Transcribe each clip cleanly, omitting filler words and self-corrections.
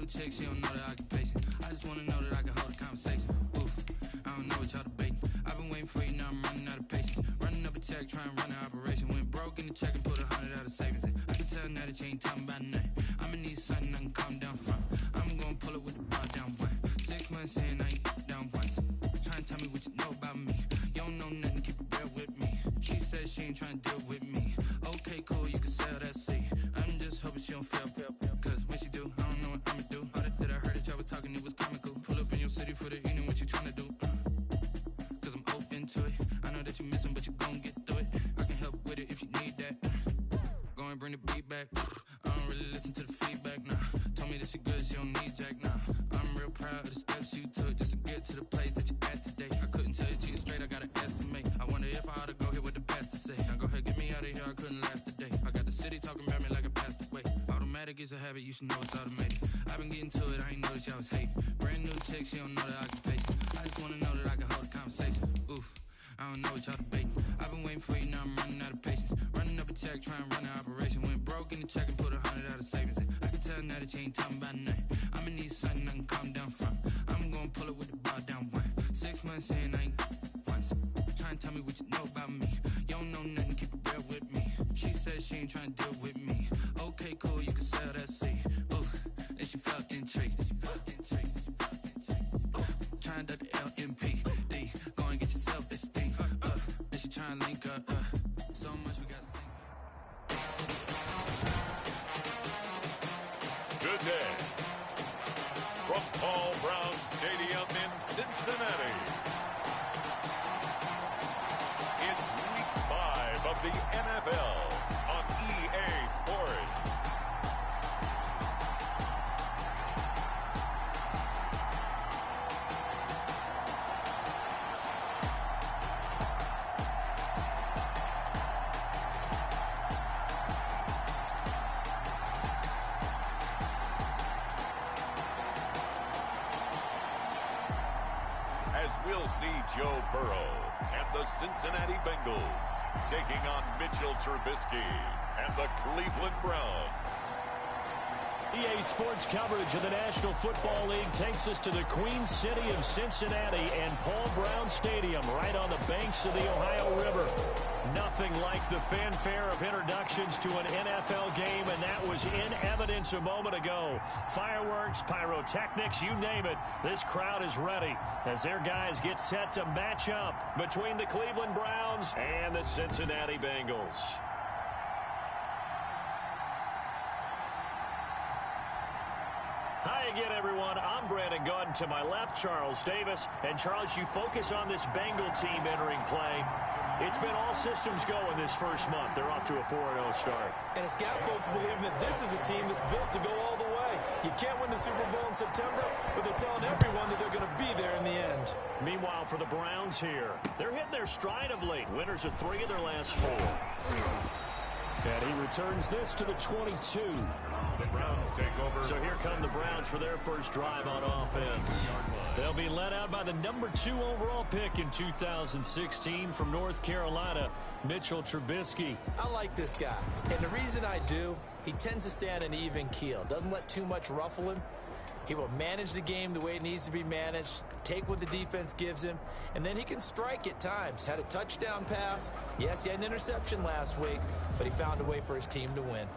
chick, she don't know the occupation. I just wanna know that I can hold a conversation. Oof, I don't know what y'all debating. I've been waiting for you, now I'm running out of patience. Running up a check, trying to run an operation. Went broke in the check and put 100 out of savings in. I can tell now that you ain't talking about nothing. I'ma need something I can calm down from. I'm gonna pull it with the bar down one. 6 months in, I ain't down once. Trying to tell me what you know about me. You don't know nothing, keep it real with me. She said she ain't trying to deal with me. Okay, cool, you can sell that seat. I'm just hoping she don't fail. Cause when she do, I don't know what I'ma do. All that I heard that y'all was talking, it was comical. Pull up in your city for the evening, what you trying to do? Cause I'm open to it. I know that you missing, but you gon' get through it. I can help with it if you need that. Go and bring the beat back. I don't really listen to the feedback, nah. Told me that she good, she don't need Jack, nah. I'm real proud of the steps you took just to get to the place that you at today. I couldn't tell you to you straight, I gotta estimate. I wonder if I ought to go here with the pastor say. Now go ahead, get me out of here, I couldn't last a day. I got the city talking about me like a passed away. Automatic is a habit, you should know it's automated. I've been getting to it, I ain't noticed y'all was hating. Brand new chick, she don't know the occupation. I just wanna know that I can hold a conversation. Oof, I don't know what y'all debating. I've been waiting for you, now I'm running out of patience. Running up a check, trying to run an operation. Went broke in the check and put 100 out of savings in. I can tell now that you ain't talking about nothing. I'ma need something I can calm down from. I'm gonna pull it with the bar down one. 6 months in, I ain't once. Trying to tell me what you know about me. You don't know nothing, keep it real with me. She said she ain't trying to deal with me. Okay, cool, you can sell that seat. Ooh, and she felt intrigued. Trying to the LMPD. Go and get your self-esteem. And she trying to link up. So much we got to sink. Today, from Paul Brown Stadium in Cincinnati, it's Week 5 of the NFL on EA Sports. As we'll see Joe Burrow and the Cincinnati Bengals taking on Mitchell Trubisky and the Cleveland Browns. EA Sports coverage of the National Football League takes us to the Queen City of Cincinnati and Paul Brown Stadium right on the banks of the Ohio River. Nothing like the fanfare of introductions to an NFL game, and that was in evidence a moment ago. Fireworks, pyrotechnics, you name it, this crowd is ready as their guys get set to match up between the Cleveland Browns and the Cincinnati Bengals. Hi again, everyone. I'm Brandon Gunn. To my left, Charles Davis. And, Charles, you focus on this Bengal team entering play. It's been all systems go in this first month. They're off to a 4-0 start. And it's got folks believing that this is a team that's built to go all the way. You can't win the Super Bowl in September, but they're telling everyone that they're going to be there in the end. Meanwhile, for the Browns here, they're hitting their stride of late. Winners of 3 of their last 4. And he returns this to the 22. The Browns take over. So here come the Browns for their first drive on offense. They'll be led out by the number 2 overall pick in 2016 from North Carolina, Mitchell Trubisky. I like this guy. And the reason I do, he tends to stay on an even keel. Doesn't let too much ruffle him. He will manage the game the way it needs to be managed, take what the defense gives him, and then he can strike at times. Had a touchdown pass. Yes, he had an interception last week, but he found a way for his team to win.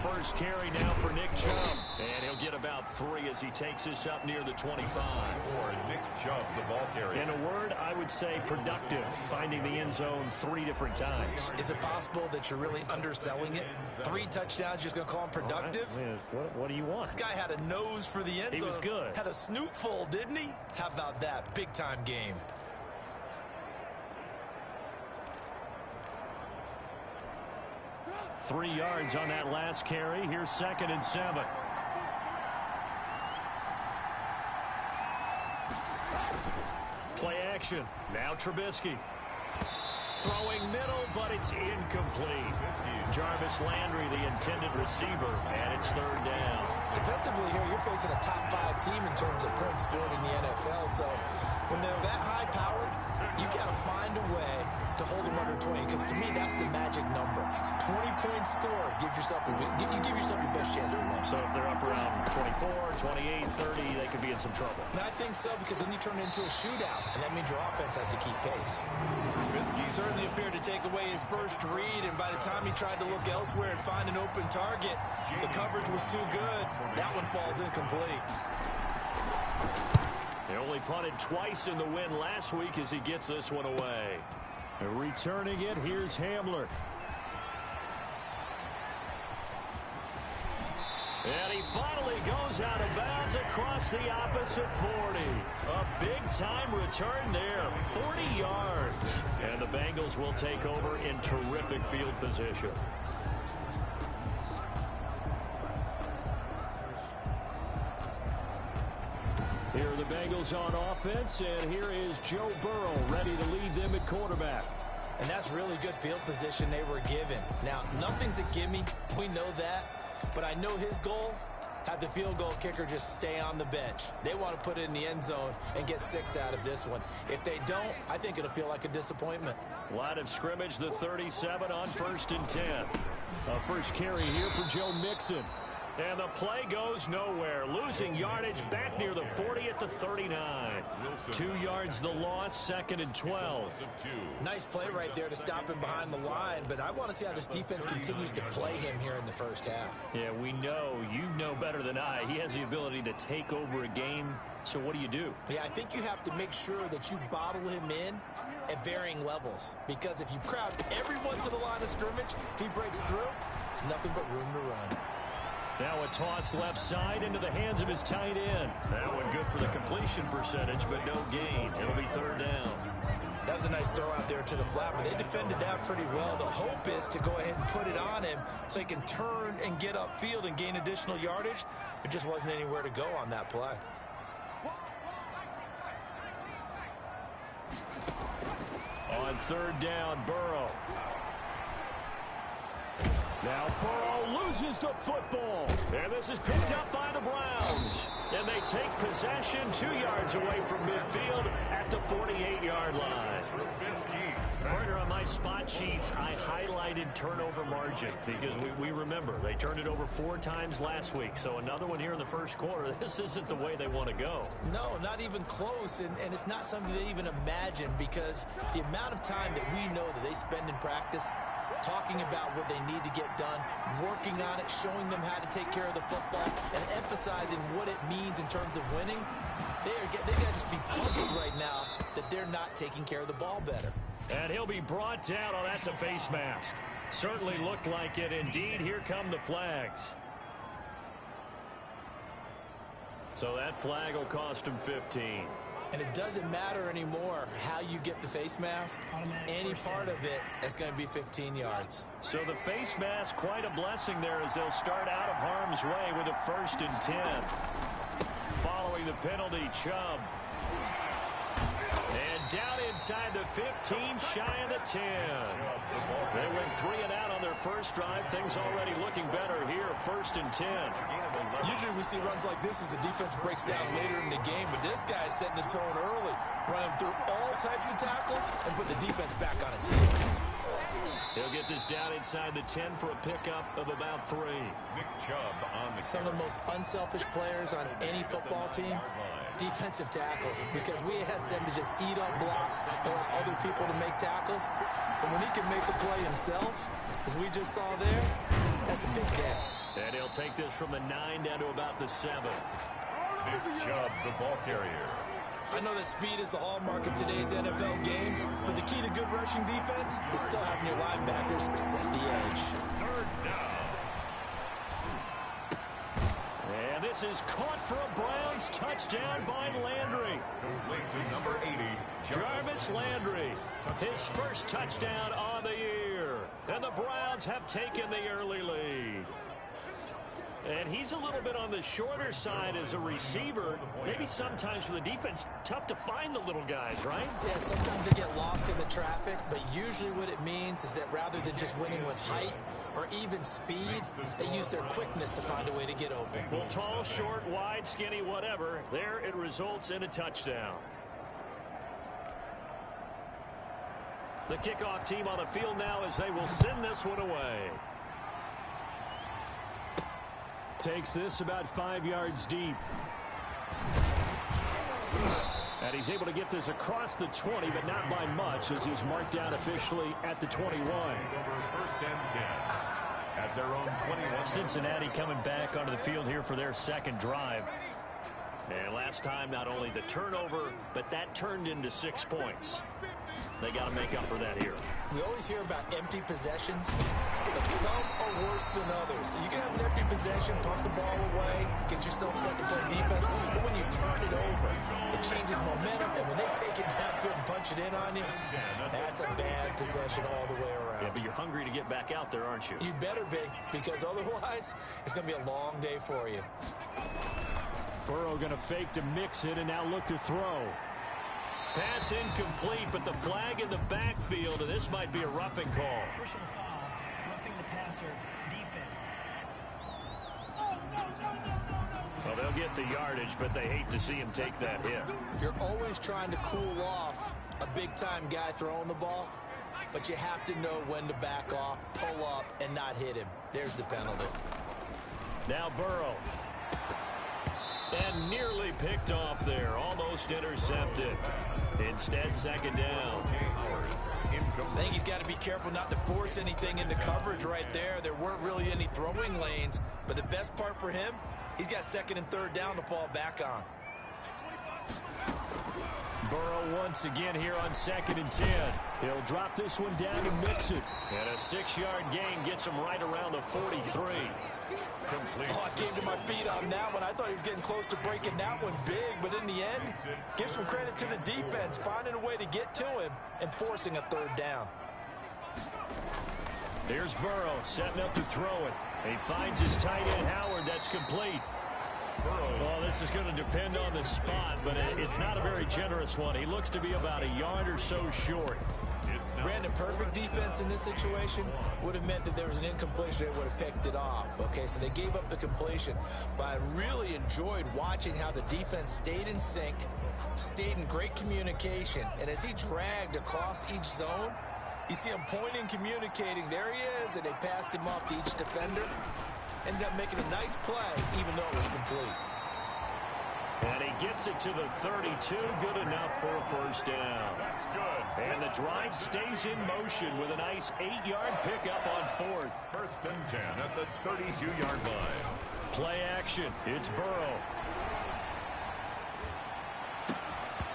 First carry now for Nick Chubb. And he'll get about 3 as he takes this up near the 25. For Nick Chubb, the ball carrier. In a word, I would say productive, finding the end zone 3 different times. Is it possible that you're really underselling it? 3 touchdowns, just going to call him productive? Right. What do you want? This guy had a nose for the end zone. He was good. Had a snoot full, didn't he? How about that? Big-time game. Three yards on that last carry. Here's 2nd and 7. Play action. Now Trubisky. Throwing middle, but it's incomplete. Jarvis Landry, the intended receiver, and it's third down. Defensively here, you're facing a top 5 team in terms of points scored in the NFL. So when they're that high-powered, you got to find a way to hold them under 20. Because to me, that's the magic number. 20-point score gives yourself you give yourself your best chance to win. So if they're up around 24, 28, 30, they could be in some trouble. And I think so, because then you turn it into a shootout, and that means your offense has to keep pace. He certainly appeared to take away his first read, and by the time he tried to look elsewhere and find an open target, the coverage was too good. That one falls incomplete. They only punted twice in the win last week as he gets this one away. Returning it, here's Hamler. And he finally goes out of bounds across the opposite 40. A big-time return there, 40 yards. And the Bengals will take over in terrific field position. Here are the Bengals on offense, and here is Joe Burrow ready to lead them at quarterback. And that's really good field position they were given. Now, nothing's a gimme. We know that. But I know his goal, have the field goal kicker just stay on the bench. They want to put it in the end zone and get 6 out of this one. If they don't, I think it'll feel like a disappointment. Line of scrimmage, the 37 on 1st and 10. A first carry here for Joe Mixon. And the play goes nowhere. Losing yardage back near the 40 at the 39. 2 yards the loss, 2nd and 12. Nice play right there to stop him behind the line, but I want to see how this defense continues to play him here in the first half. Yeah, we know. You know better than I. He has the ability to take over a game. So what do? Yeah, I think you have to make sure that you bottle him in at varying levels. Because if you crowd everyone to the line of scrimmage, if he breaks through, there's nothing but room to run. Now a toss left side into the hands of his tight end. That one good for the completion percentage, but no gain. It'll be third down. That was a nice throw out there to the flat, but they defended that pretty well. The hope is to go ahead and put it on him so he can turn and get upfield and gain additional yardage. There just wasn't anywhere to go on that play. On third down, Burrow. Now Burrow loses the football. And this is picked up by the Browns. And they take possession 2 yards away from midfield at the 48-yard line. Partner, on my spot sheets, I highlighted turnover margin because we remember they turned it over 4 times last week. So another one here in the first quarter. This isn't the way they want to go. No, not even close. And it's not something they even imagine, because the amount of time that we know that they spend in practice talking about what they need to get done, working on it, showing them how to take care of the football, and emphasizing what it means in terms of winning. They got to just be puzzled right now that they're not taking care of the ball better. And he'll be brought down. Oh, that's a face mask. Certainly looked like it. Indeed, here come the flags. So that flag will cost him 15. And it doesn't matter anymore how you get the face mask. Any part of it is going to be 15 yards. So the face mask, quite a blessing there as they'll start out of harm's way with a 1st and 10. Following the penalty, Chubb. And down inside the 15, shy of the 10. They went 3 and out on their first drive. Things already looking better here, 1st and 10. Usually we see runs like this as the defense breaks down later in the game, but this guy's setting the tone early, running through all types of tackles and put the defense back on its heels. He'll get this down inside the 10 for a pickup of about 3. Nick Chubb on the Some of the most unselfish players on any football team, defensive tackles, because we ask them to just eat up blocks and let other people to make tackles. But when he can make a play himself, as we just saw there, that's a big day. And he'll take this from the 9 down to about the 7. Nick Chubb, the ball carrier. I know that speed is the hallmark of today's NFL game, but the key to good rushing defense is still having your linebackers set the edge. Third down. And this is caught for a Browns touchdown by Landry. Complete to number 80, Jarvis Landry, his first touchdown on the year. And the Browns have taken the early lead. And he's a little bit on the shorter side as a receiver. Maybe sometimes for the defense, tough to find the little guys, right? Yeah, sometimes they get lost in the traffic, but usually what it means is that rather than just winning with height or even speed, they use their quickness to find a way to get open. Well, tall, short, wide, skinny, whatever, there it results in a touchdown. The kickoff team on the field now as they will send this one away. Takes this about 5 yards deep. And he's able to get this across the 20, but not by much, as he's marked down officially at the 21. First and 10 at their own 21. Cincinnati coming back onto the field here for their second drive. And last time, not only the turnover, but that turned into 6 points. They got to make up for that here. We always hear about empty possessions, but some are worse than others. You can have an empty possession, punt the ball away, get yourself set to play defense, but when you turn it over, it changes momentum, and when they take it downfield and punch it in on you, that's a bad possession all the way around. Yeah, but you're hungry to get back out there, aren't you? You better be, because otherwise, it's going to be a long day for you. Burrow going to fake to mix it and now look to throw. Pass incomplete, but the flag in the backfield, and this might be a roughing call. Personal foul, roughing the passer, defense. Well, they'll get the yardage, but they hate to see him take that hit. You're always trying to cool off a big-time guy throwing the ball, but you have to know when to back off, pull up, and not hit him. There's the penalty. Now Burrow. And nearly picked off there. Almost intercepted. Instead, second down. I think he's got to be careful not to force anything into coverage right there. There weren't really any throwing lanes. But the best part for him, he's got second and third down to fall back on. Burrow once again here on second and 10. He'll drop this one down and mix it. And a 6-yard gain gets him right around the 43. Oh, I came to my feet on that one. I thought he was getting close to breaking that one big, but in the end, give some credit to the defense, finding a way to get to him and forcing a third down. Here's Burrow setting up to throw it. He finds his tight end Howard. That's complete. Well, this is going to depend on the spot, but it's not a very generous one. He looks to be about a yard or so short. Brandon, perfect defense in this situation would have meant that there was an incompletion that would have picked it off. Okay, so they gave up the completion. But I really enjoyed watching how the defense stayed in sync, stayed in great communication, and as he dragged across each zone, you see him pointing, communicating. There he is, and they passed him off to each defender. Ended up making a nice play, even though it was complete. And he gets it to the 32. Good enough for a first down. That's good. And the drive stays in motion with a nice 8-yard pickup on fourth. First and 10 at the 32-yard line. Play action. It's Burrow.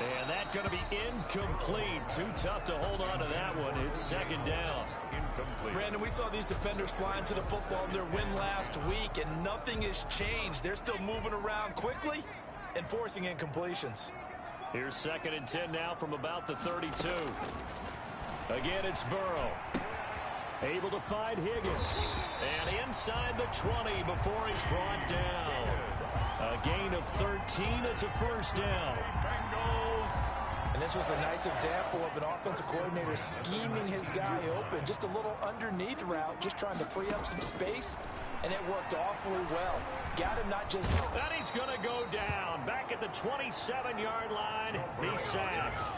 And that's going to be incomplete. Too tough to hold on to that one. It's second down. Incomplete. Brandon, we saw these defenders flying to the football in their win last week, and nothing has changed. They're still moving around quickly and forcing incompletions. Here's second and 10 now from about the 32. Again, it's Burrow. Able to find Higgins. And inside the 20 before he's brought down. A gain of 13. It's a first down. Bengals. And this was a nice example of an offensive coordinator scheming his guy open. Just a little underneath route, just trying to free up some space, and it worked awfully well. Got him not just... And he's going to go down. Back at the 27-yard line, he's sacked.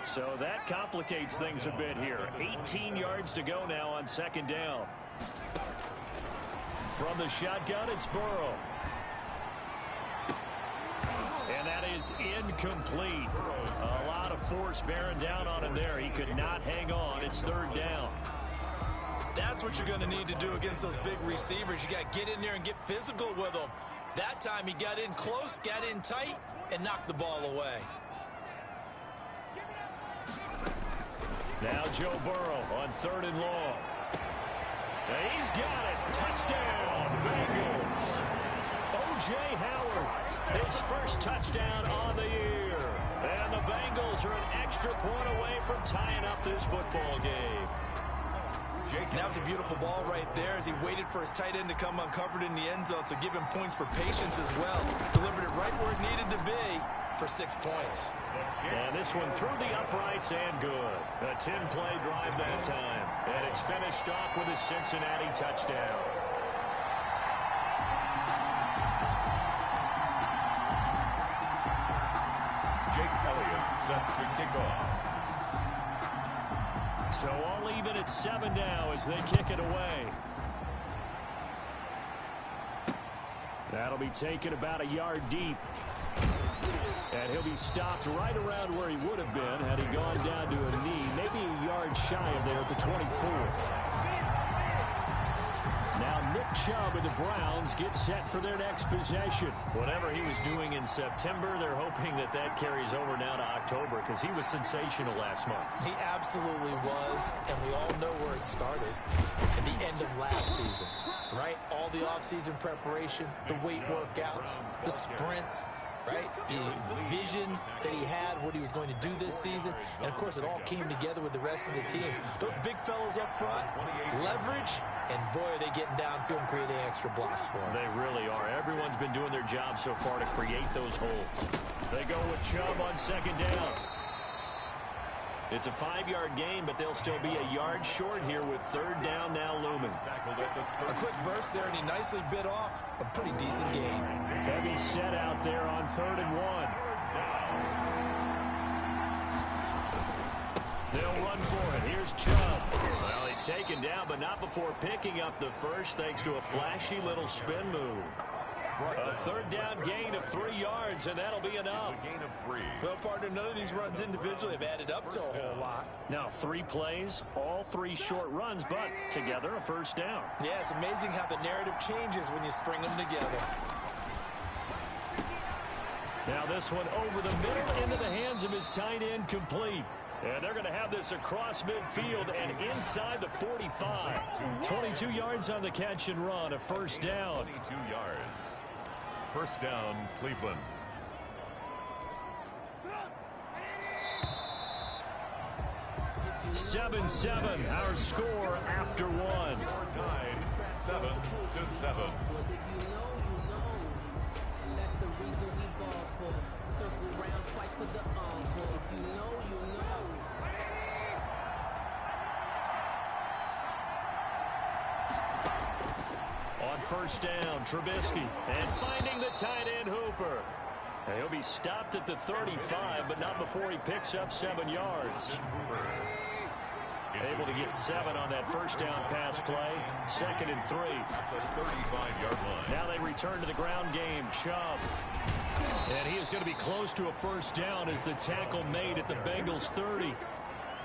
So that complicates things a bit here. 18 yards to go now on second down. From the shotgun, it's Burrow. And that is incomplete. A lot of force bearing down on him there. He could not hang on. It's third down. That's what you're going to need to do against those big receivers. You got to get in there and get physical with them. That time he got in close, got in tight, and knocked the ball away. Now Joe Burrow on third and long. And he's got it. Touchdown, Bengals. O.J. Howard, his first touchdown on the year. And the Bengals are an extra point away from tying up this football game. And that was a beautiful ball right there as he waited for his tight end to come uncovered in the end zone, so give him points for patience as well. Delivered it right where it needed to be for 6 points. And this one through the uprights and good. A 10-play drive that time. And it's finished off with a Cincinnati touchdown. Jake Elliott set to kick off. So all even at 7 now as they kick it away. That'll be taken about a yard deep. And he'll be stopped right around where he would have been had he gone down to a knee, maybe a yard shy of there at the 24. Now Nick Chubb and the Browns get set for their next possession. Whatever he was doing in September, they're hoping that that carries over now to October because he was sensational last month. He absolutely was, and we all know where it started at the end of last season, right? All the offseason preparation, the weight workouts, the sprints, right? The vision that he had, what he was going to do this season. And, of course, it all came together with the rest of the team. Those big fellas up front, leverage, and, boy, are they getting downfield and creating extra blocks for him. They really are. Everyone's been doing their job so far to create those holes. They go with Chubb on 2nd down. It's a 5-yard gain, but they'll still be a yard short here with 3rd down now looming. A quick burst there, and he nicely bit off a pretty decent gain. Heavy set out there on 3rd and 1. They'll run for it. Here's Chubb. Well, he's taken down, but not before picking up the first thanks to a flashy little spin move. A 3rd down gain of 3 yards, and that'll be enough. A gain of 3. Well, partner, none of these runs individually have added up to a whole lot. Now, 3 plays, all 3 short runs, but together a 1st down. Yeah, it's amazing how the narrative changes when you string them together. Now this one over the middle into the hands of his tight end, complete. And they're going to have this across midfield and inside the 45. 22 yards on the catch and run, a 1st down. 22 yards. 1st down, Cleveland. Seven, our score after 1. Tied 7-7. On 1st down, Trubisky, and finding the tight end Hooper. He'll be stopped at the 35, but not before he picks up 7 yards. Able to get 7 on that 1st down pass play. 2nd and 3. At the 35-yard line. Now they return to the ground game. Chubb. And he is going to be close to a 1st down as the tackle made at the Bengals 30.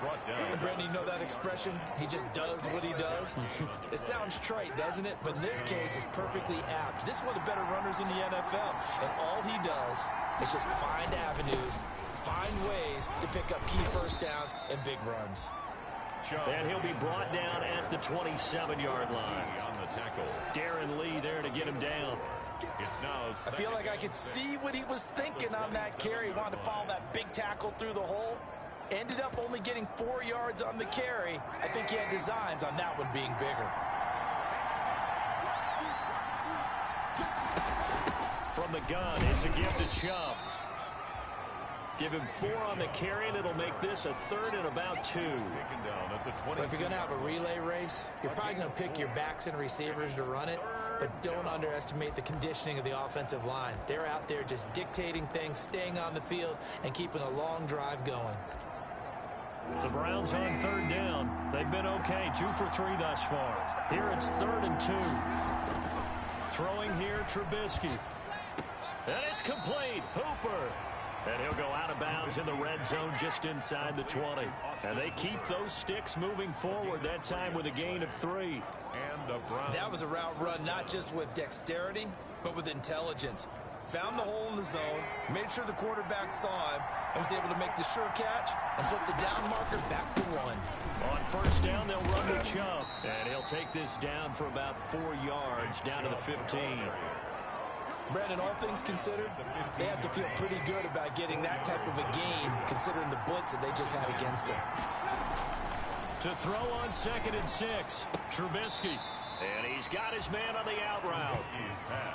Brought down. And Brandon, you know that expression? He just does what he does. It sounds trite, doesn't it? But in this case, it's perfectly apt. This is one of the better runners in the NFL. And all he does is just find avenues, find ways to pick up key 1st downs and big runs. And he'll be brought down at the 27-yard line. On the tackle. Darren Lee there to get him down. It's now I feel like I could see what he was thinking on that carry. He wanted to follow that big tackle through the hole. Ended up only getting 4 yards on the carry. I think he had designs on that one being bigger. From the gun, it's a give to Chubb. Give him 4 on the carry, and it'll make this a 3rd and about 2. taken down at the 20. But if you're going to have a relay race, you're probably going to pick your backs and receivers to run it, but don't underestimate the conditioning of the offensive line. They're out there just dictating things, staying on the field, and keeping a long drive going. The Browns on 3rd down. They've been okay, 2 for 3 thus far. Here it's 3rd and 2. Throwing here, Trubisky. And it's complete. Hooper. And he'll go out of bounds in the red zone just inside the 20. And they keep those sticks moving forward, that time with a gain of 3. And the Browns. That was a route run not just with dexterity, but with intelligence. Found the hole in the zone, made sure the quarterback saw him, and was able to make the sure catch and flip the down marker back to 1. On 1st down, they'll run with Chubb. And he'll take this down for about 4 yards, down to the 15. Brandon, all things considered, they have to feel pretty good about getting that type of a gain, considering the blitz that they just had against them. To throw on 2nd and 6. Trubisky. And he's got his man on the out route.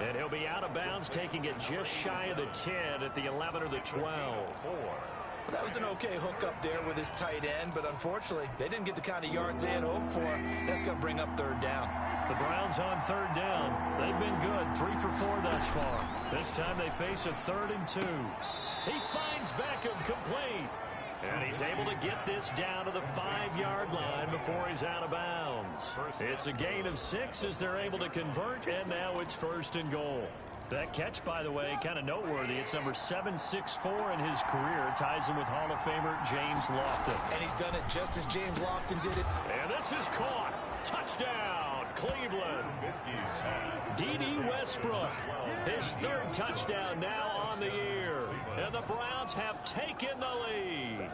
And he'll be out of bounds, taking it just shy of the 10 at the 11 or the 12. Well, that was an okay hookup there with his tight end, but unfortunately, they didn't get the kind of yards they had hoped for. That's going to bring up 3rd down. The Browns on 3rd down. They've been good, 3 for 4 thus far. This time they face a 3rd and 2. He finds Beckham complete. And he's able to get this down to the 5-yard line before he's out of bounds. It's a gain of 6 as they're able to convert, and now it's 1st and goal. That catch, by the way, kind of noteworthy. It's number 764 in his career. Ties him with Hall of Famer James Lofton. And he's done it just as James Lofton did it. And this is caught. Touchdown, Cleveland. D.D. Westbrook, his 3rd touchdown now on the year. And the Browns have taken the lead.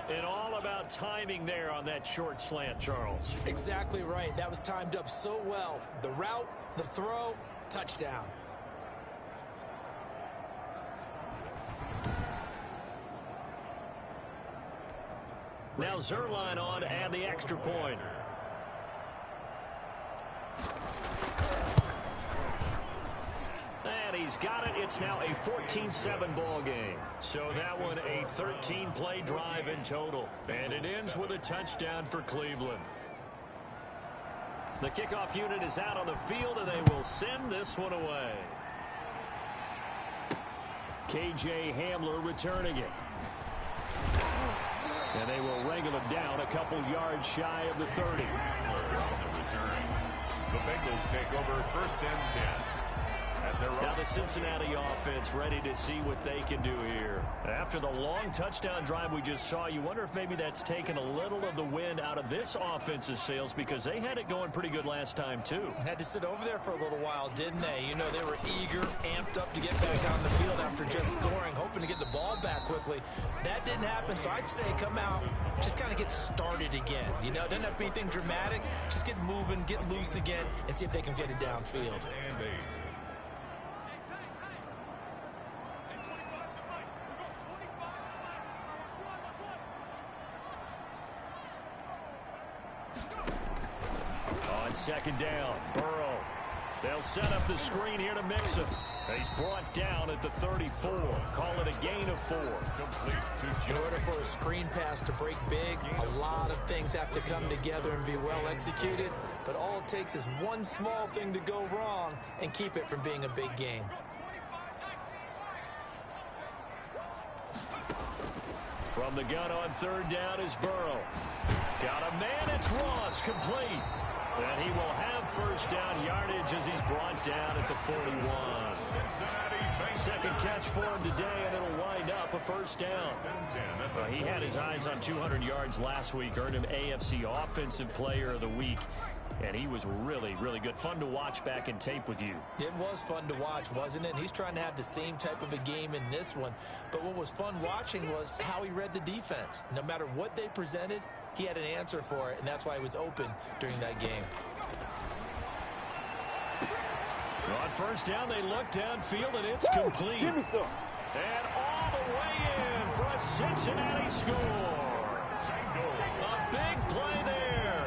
And all about timing there on that short slant, Charles. Exactly right. That was timed up so well. The route, the throw, touchdown. Now Zerline on to add the extra point. And he's got it. It's now a 14-7 ball game. So that one a 13-play drive in total. And it ends with a touchdown for Cleveland. The kickoff unit is out on the field, and they will send this one away. K.J. Hamler returning it. And they will wrangle him down a couple yards shy of the 30. The Bengals take over 1st and 10. Now the Cincinnati offense ready to see what they can do here. After the long touchdown drive we just saw, you wonder if maybe that's taken a little of the wind out of this offense's sails, because they had it going pretty good last time too. Had to sit over there for a little while, didn't they? You know, they were eager, amped up to get back on the field after just scoring, hoping to get the ball back quickly. That didn't happen, so I'd say come out, just kind of get started again. You know, it doesn't have to be anything dramatic. Just get moving, get loose again, and see if they can get it downfield. On 2nd down, Burrow. They'll set up the screen here to mix him. He's brought down at the 34. Call it a gain of 4. In order for a screen pass to break big, a lot of things have to come together and be well executed. But all it takes is one small thing to go wrong and keep it from being a big game. From the gun on 3rd down is Burrow. Got a man, it's Ross, complete. And he will have 1st down yardage as he's brought down at the 41. 2nd catch for him today, and it'll wind up a 1st down. He had his eyes on 200 yards last week, earned him AFC Offensive Player of the Week. And he was really, really good. Fun to watch back in tape with you. It was fun to watch, wasn't it? He's trying to have the same type of a game in this one. But what was fun watching was how he read the defense. No matter what they presented, he had an answer for it, and that's why he was open during that game. On 1st down, they look downfield, and it's complete. Give me some. And all the way in for a Cincinnati score. A big play there.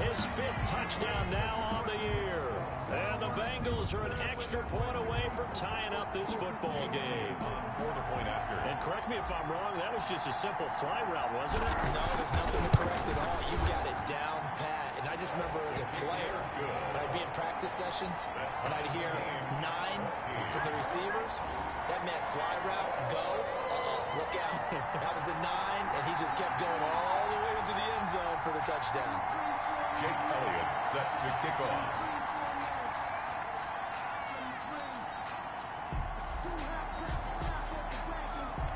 His 5th touchdown now on the year. And the Bengals are an extra point away from tying up this football game. And correct me if I'm wrong, that was just a simple fly route, wasn't it? No, there's nothing to correct at all. You've got it down pat. And I just remember as a player, when I'd be in practice sessions, and I'd hear 9 from the receivers, that meant fly route, go, look out. That was the 9, and he just kept going all the way into the end zone for the touchdown. Jake Elliott set to kick off.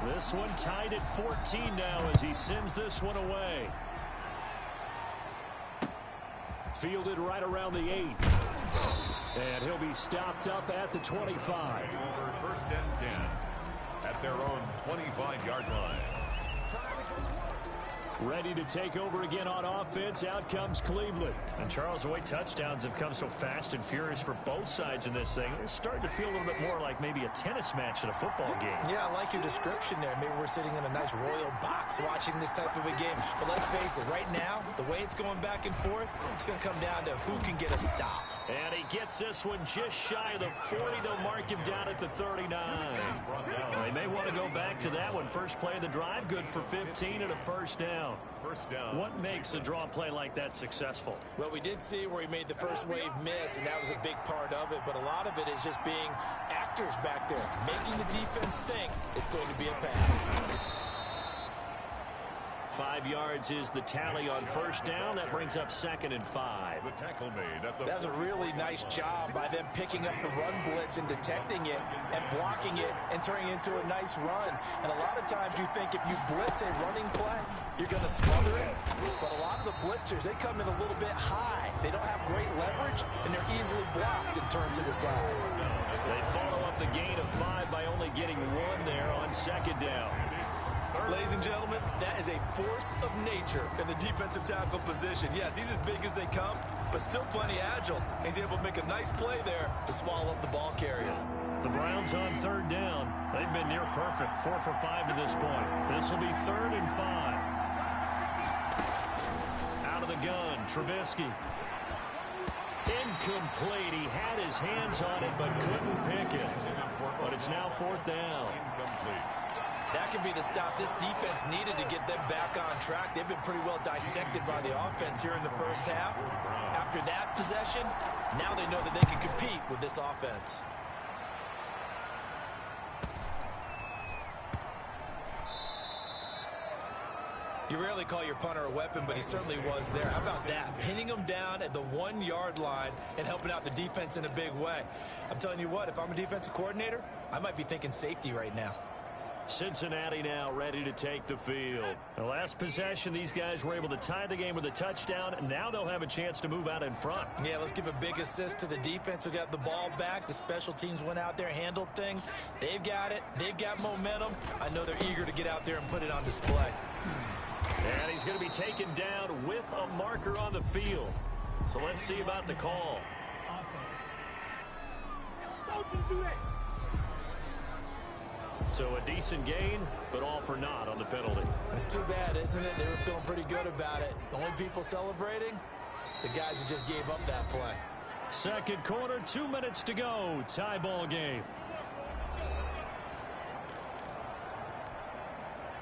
This one tied at 14 now as he sends this one away. Fielded right around the 8. And he'll be stopped up at the 25. Over 1st and 10 at their own 25-yard line. Ready to take over again on offense. Out comes Cleveland. And Charles, the way touchdowns have come so fast and furious for both sides in this thing, it's starting to feel a little bit more like maybe a tennis match in a football game. Yeah, I like your description there. Maybe we're sitting in a nice royal box watching this type of a game. But let's face it, right now, the way it's going back and forth, it's going to come down to who can get a stop. And he gets this one just shy of the 40. They'll mark him down at the 39. They may want to go back to that one. First play of the drive, good for 15 and a first down. What makes a draw play like that successful? Well, we did see where he made the first wave miss, and that was a big part of it. But a lot of it is just being actors back there, making the defense think it's going to be a pass. 5 yards is the tally on first down. That brings up 2nd and 5. The tackle made at the That was a really nice job by them picking up the run blitz and detecting it and blocking it and turning it into a nice run. And a lot of times you think if you blitz a running play, you're going to smother it. But a lot of the blitzers, they come in a little bit high. They don't have great leverage, and they're easily blocked and turned to the side. They follow up the gain of 5 by only getting 1 there on 2nd down. Ladies and gentlemen, that is a force of nature in the defensive tackle position. Yes, he's as big as they come, but still plenty agile. He's able to make a nice play there to swallow up the ball carrier. The Browns on 3rd down. They've been near perfect, 4 for 5 to this point. This will be 3rd and 5. Out of the gun, Trubisky. Incomplete. He had his hands on it, but couldn't pick it. But it's now 4th down. That could be the stop this defense needed to get them back on track. They've been pretty well dissected by the offense here in the first half. After that possession, now they know that they can compete with this offense. You rarely call your punter a weapon, but he certainly was there. How about that? Pinning him down at the 1-yard line and helping out the defense in a big way. I'm telling you what, if I'm a defensive coordinator, I might be thinking safety right now. Cincinnati now ready to take the field. The last possession, these guys were able to tie the game with a touchdown, and now they'll have a chance to move out in front. Yeah, let's give a big assist to the defense who got the ball back. The special teams went out there, handled things. They've got it. They've got momentum. I know they're eager to get out there and put it on display. And he's going to be taken down with a marker on the field. So let's see about the call. So a decent gain, but all for naught on the penalty. It's too bad, isn't it? They were feeling pretty good about it. The only people celebrating, the guys who just gave up that play. 2nd quarter, 2 minutes to go. Tie ball game.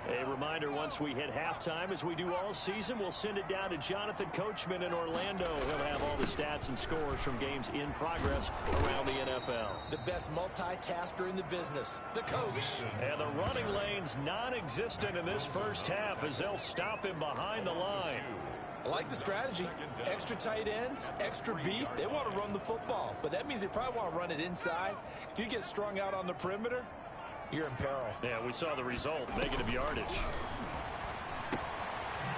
A reminder, once we hit halftime, as we do all season, we'll send it down to Jonathan Coachman in Orlando. He'll have all the stats and scores from games in progress around the NFL. The best multitasker in the business, the coach. And the running lane's non-existent in this first half as they'll stop him behind the line. I like the strategy. Extra tight ends, extra beef. They want to run the football, but that means they probably want to run it inside. If you get strung out on the perimeter, you're in peril. Yeah, we saw the result, negative yardage.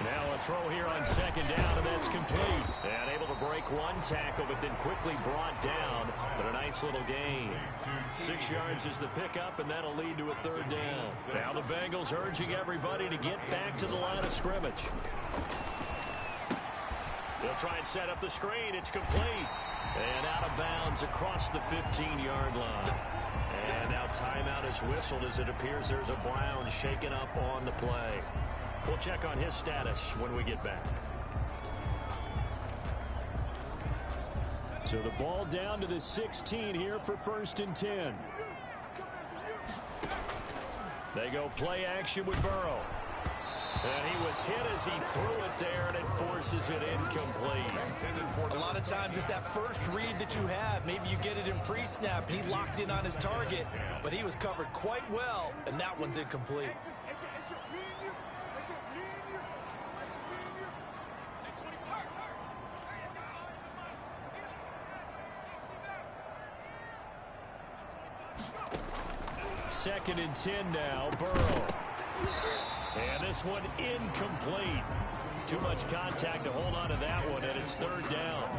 Now a throw here on 2nd down, and that's complete. And able to break one tackle, but then quickly brought down. But a nice little gain. 6 yards is the pickup, and that'll lead to a 3rd down. Now the Bengals urging everybody to get back to the line of scrimmage. They'll try and set up the screen. It's complete. And out of bounds across the 15-yard line. And now timeout is whistled as it appears there's a Brown shaken up on the play. We'll check on his status when we get back. So the ball down to the 16 here for 1st and 10. They go play action with Burrow. And he was hit as he threw it there, and it forces it incomplete. A lot of times it's that first read that you have. Maybe you get it in pre-snap. He locked in on his target, but he was covered quite well, and that one's incomplete. Second and 10 now, Burrow. And this one incomplete. Too much contact to hold on to that one, and it's 3rd down.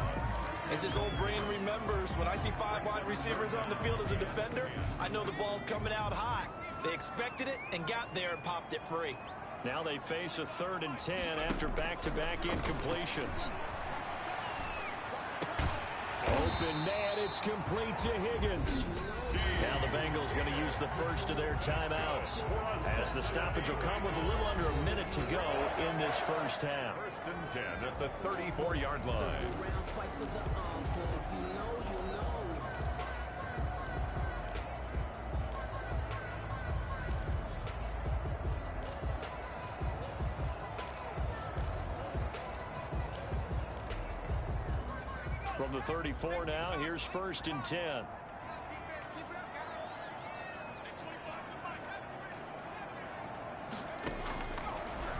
As this old brain remembers, when I see 5 wide receivers on the field as a defender, I know the ball's coming out high. They expected it and got there and popped it free. Now they face a 3rd and 10 after back-to-back incompletions. Open man, it's complete to Higgins. Now the Bengals going to use the first of their timeouts, as the stoppage will come with a little under a minute to go in this first half. 1st and 10 at the 34-yard line. From the 34 now, here's 1st and 10.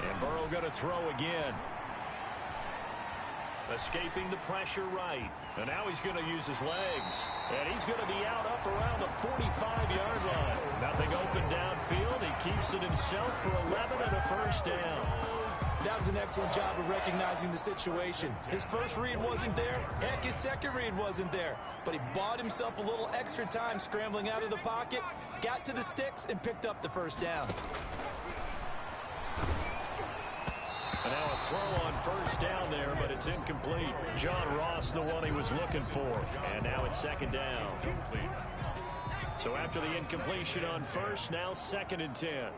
And Burrow going to throw again. Escaping the pressure right. And now he's going to use his legs. And he's going to be out up around the 45-yard line. Nothing open downfield. He keeps it himself for 11 and a 1st down. That was an excellent job of recognizing the situation. His first read wasn't there. Heck, his second read wasn't there. But he bought himself a little extra time scrambling out of the pocket, got to the sticks, and picked up the 1st down. And now a throw on 1st down there, but it's incomplete. John Ross, the one he was looking for. And now it's 2nd down. So after the incompletion on 1st, now 2nd and 10.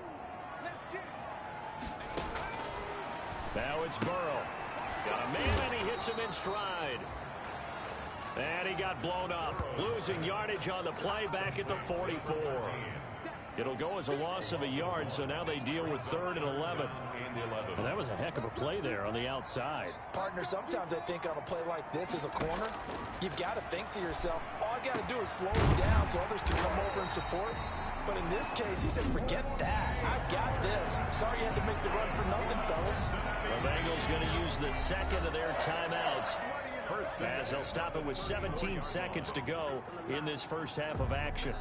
Now it's Burrow. Got a man, and he hits him in stride. And he got blown up. Losing yardage on the play back at the 44. It'll go as a loss of a yard, so now they deal with 3rd and 11. Well, that was a heck of a play there on the outside. Partner, sometimes I think on a play like this as a corner, you've got to think to yourself, all I got to do is slow him down so others can come over and support. But in this case, he said, forget that. I've got this. Sorry you had to make the run for nothing, fellas. The Bengals going to use the 2nd of their timeouts, as they'll stop it with 17 seconds to go in this first half of action.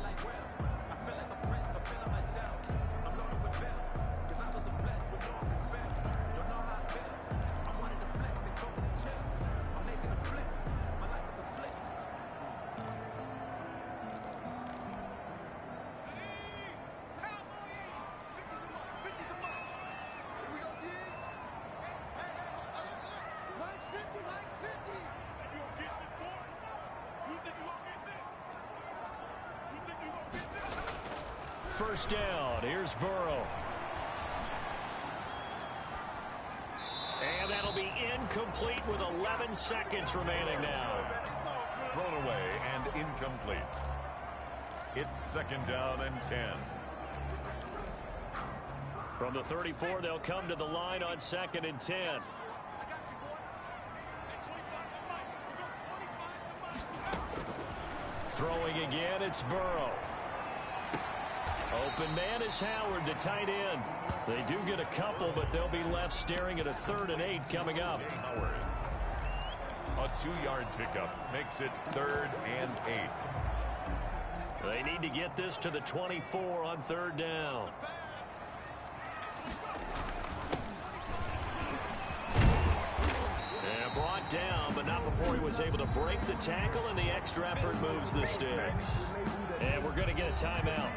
First down, here's Burrow. And that'll be incomplete with 11 seconds remaining now. Thrown away and incomplete. It's 2nd down and 10. From the 34, they'll come to the line on 2nd and 10. Throwing again, it's Burrow. Open man is Howard, the tight end. They do get a couple, but they'll be left staring at a 3rd and 8 coming up. Howard. A 2-yard pickup makes it 3rd and 8. They need to get this to the 24 on 3rd down. And brought down, but not before he was able to break the tackle, and the extra effort moves the sticks. And we're going to get a timeout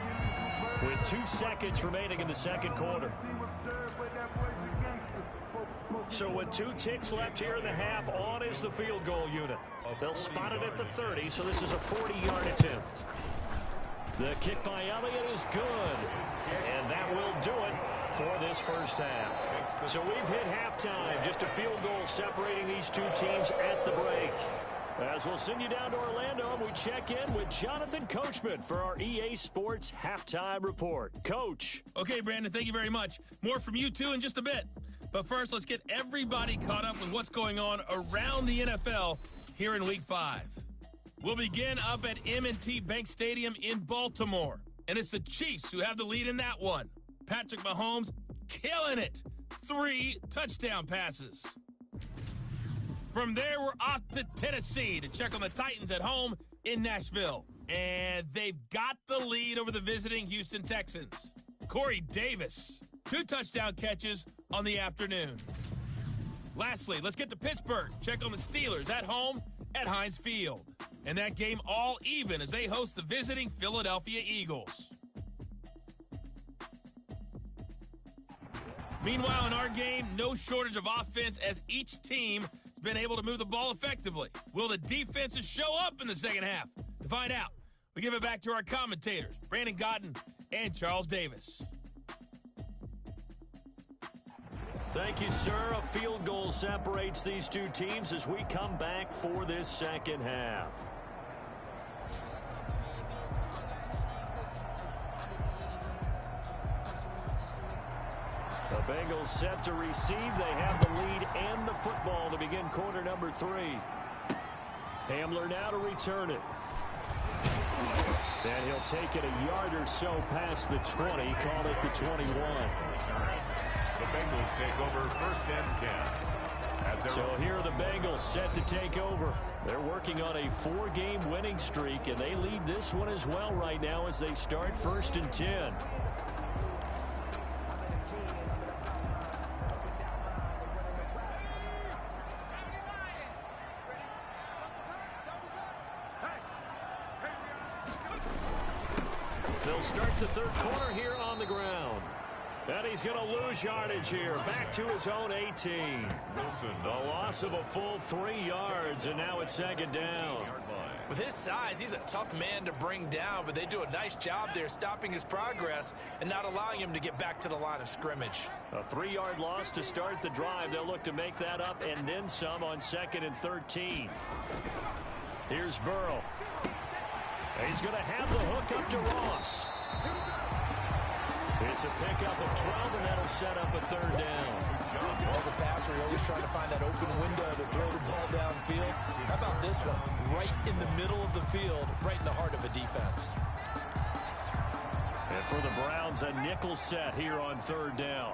with 2 seconds remaining in the 2nd quarter. So with 2 ticks left here in the half, on is the field goal unit. They'll spot it at the 30, so this is a 40-yard attempt. The kick by Elliott is good, and that will do it for this first half. So we've hit halftime, just a field goal separating these 2 teams at the break. As we'll send you down to Orlando, and we check in with Jonathan Coachman for our EA Sports Halftime Report. Coach. Okay, Brandon, thank you very much. More from you, too, in just a bit. But first, let's get everybody caught up with what's going on around the NFL here in Week 5. We'll begin up at M&T Bank Stadium in Baltimore. And it's the Chiefs who have the lead in that one. Patrick Mahomes killing it. 3 touchdown passes. From there, we're off to Tennessee to check on the Titans at home in Nashville. And they've got the lead over the visiting Houston Texans. Corey Davis, 2 touchdown catches on the afternoon. Lastly, let's get to Pittsburgh. Check on the Steelers at home at Heinz Field. And that game all even as they host the visiting Philadelphia Eagles. Meanwhile, in our game, no shortage of offense as each team has been able to move the ball effectively. Will the defenses show up in the second half? To find out, we give it back to our commentators, Brandon Cotton and Charles Davis. Thank you, sir. A field goal separates these two teams as we come back for this second half. The Bengals set to receive. They have the lead and the football to begin quarter number 3. Hamler now to return it. And he'll take it a yard or so past the 20, call it the 21. The Bengals take over first and 10. So here are the Bengals set to take over. They're working on a 4-game winning streak, and they lead this one as well right now as they start first and 10. They'll start the third quarter here on the ground. And he's going to lose yardage here. Back to his own 18. A loss of a full 3 yards, and now it's second down. With his size, he's a tough man to bring down, but they do a nice job there stopping his progress and not allowing him to get back to the line of scrimmage. A 3-yard loss to start the drive. They'll look to make that up and then some on second and 13. Here's Burrow. He's going to have the hook up to Ross. It's a pickup of 12, and that'll set up a third down. As a passer, you're always trying to find that open window to throw the ball downfield. How about this one? Right in the middle of the field, right in the heart of a defense. And for the Browns, a nickel set here on third down.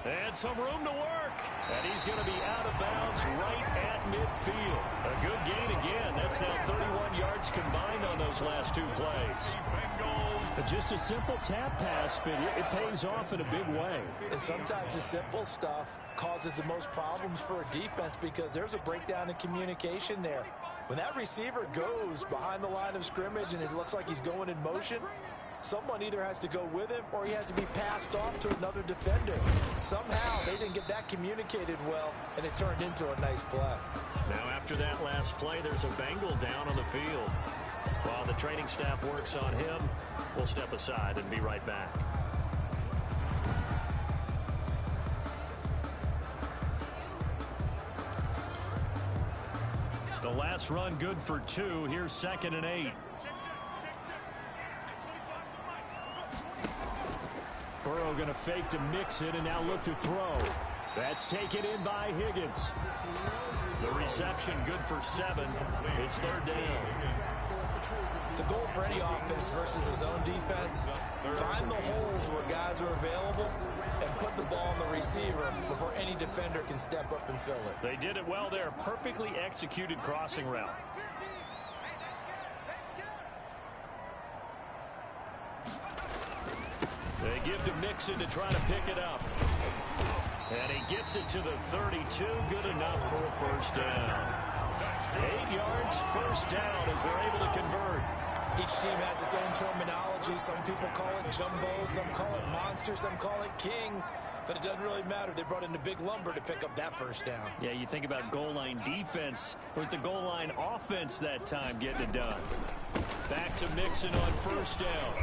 And some room to work. And he's going to be out of bounds right at midfield. A good gain again. That's now 31 yards combined on those last 2 plays. Just a simple tap pass, but it pays off in a big way. And sometimes the simple stuff causes the most problems for a defense because there's a breakdown in communication there. When that receiver goes behind the line of scrimmage and it looks like he's going in motion, someone either has to go with him or he has to be passed off to another defender. Somehow they didn't get that communicated well, and it turned into a nice play. Now after that last play, there's a Bengal down on the field. While the training staff works on him, we'll step aside and be right back. The last run good for 2. Here's second and 8. Burrow going to fake to mix it and now look to throw. That's taken in by Higgins. The reception good for 7. It's third down. The goal for any offense versus his own defense, find the holes where guys are available and put the ball on the receiver before any defender can step up and fill it. They did it well there. Perfectly executed crossing route. They give to Mixon to try to pick it up. And he gets it to the 32. Good enough for a first down. 8 yards, first down as they're able to convert. Each team has its own terminology. Some people call it jumbo, some call it monster, some call it king. But it doesn't really matter. They brought in the big lumber to pick up that first down. Yeah, you think about goal line defense with the goal line offense that time getting it done. Back to Mixon on first down.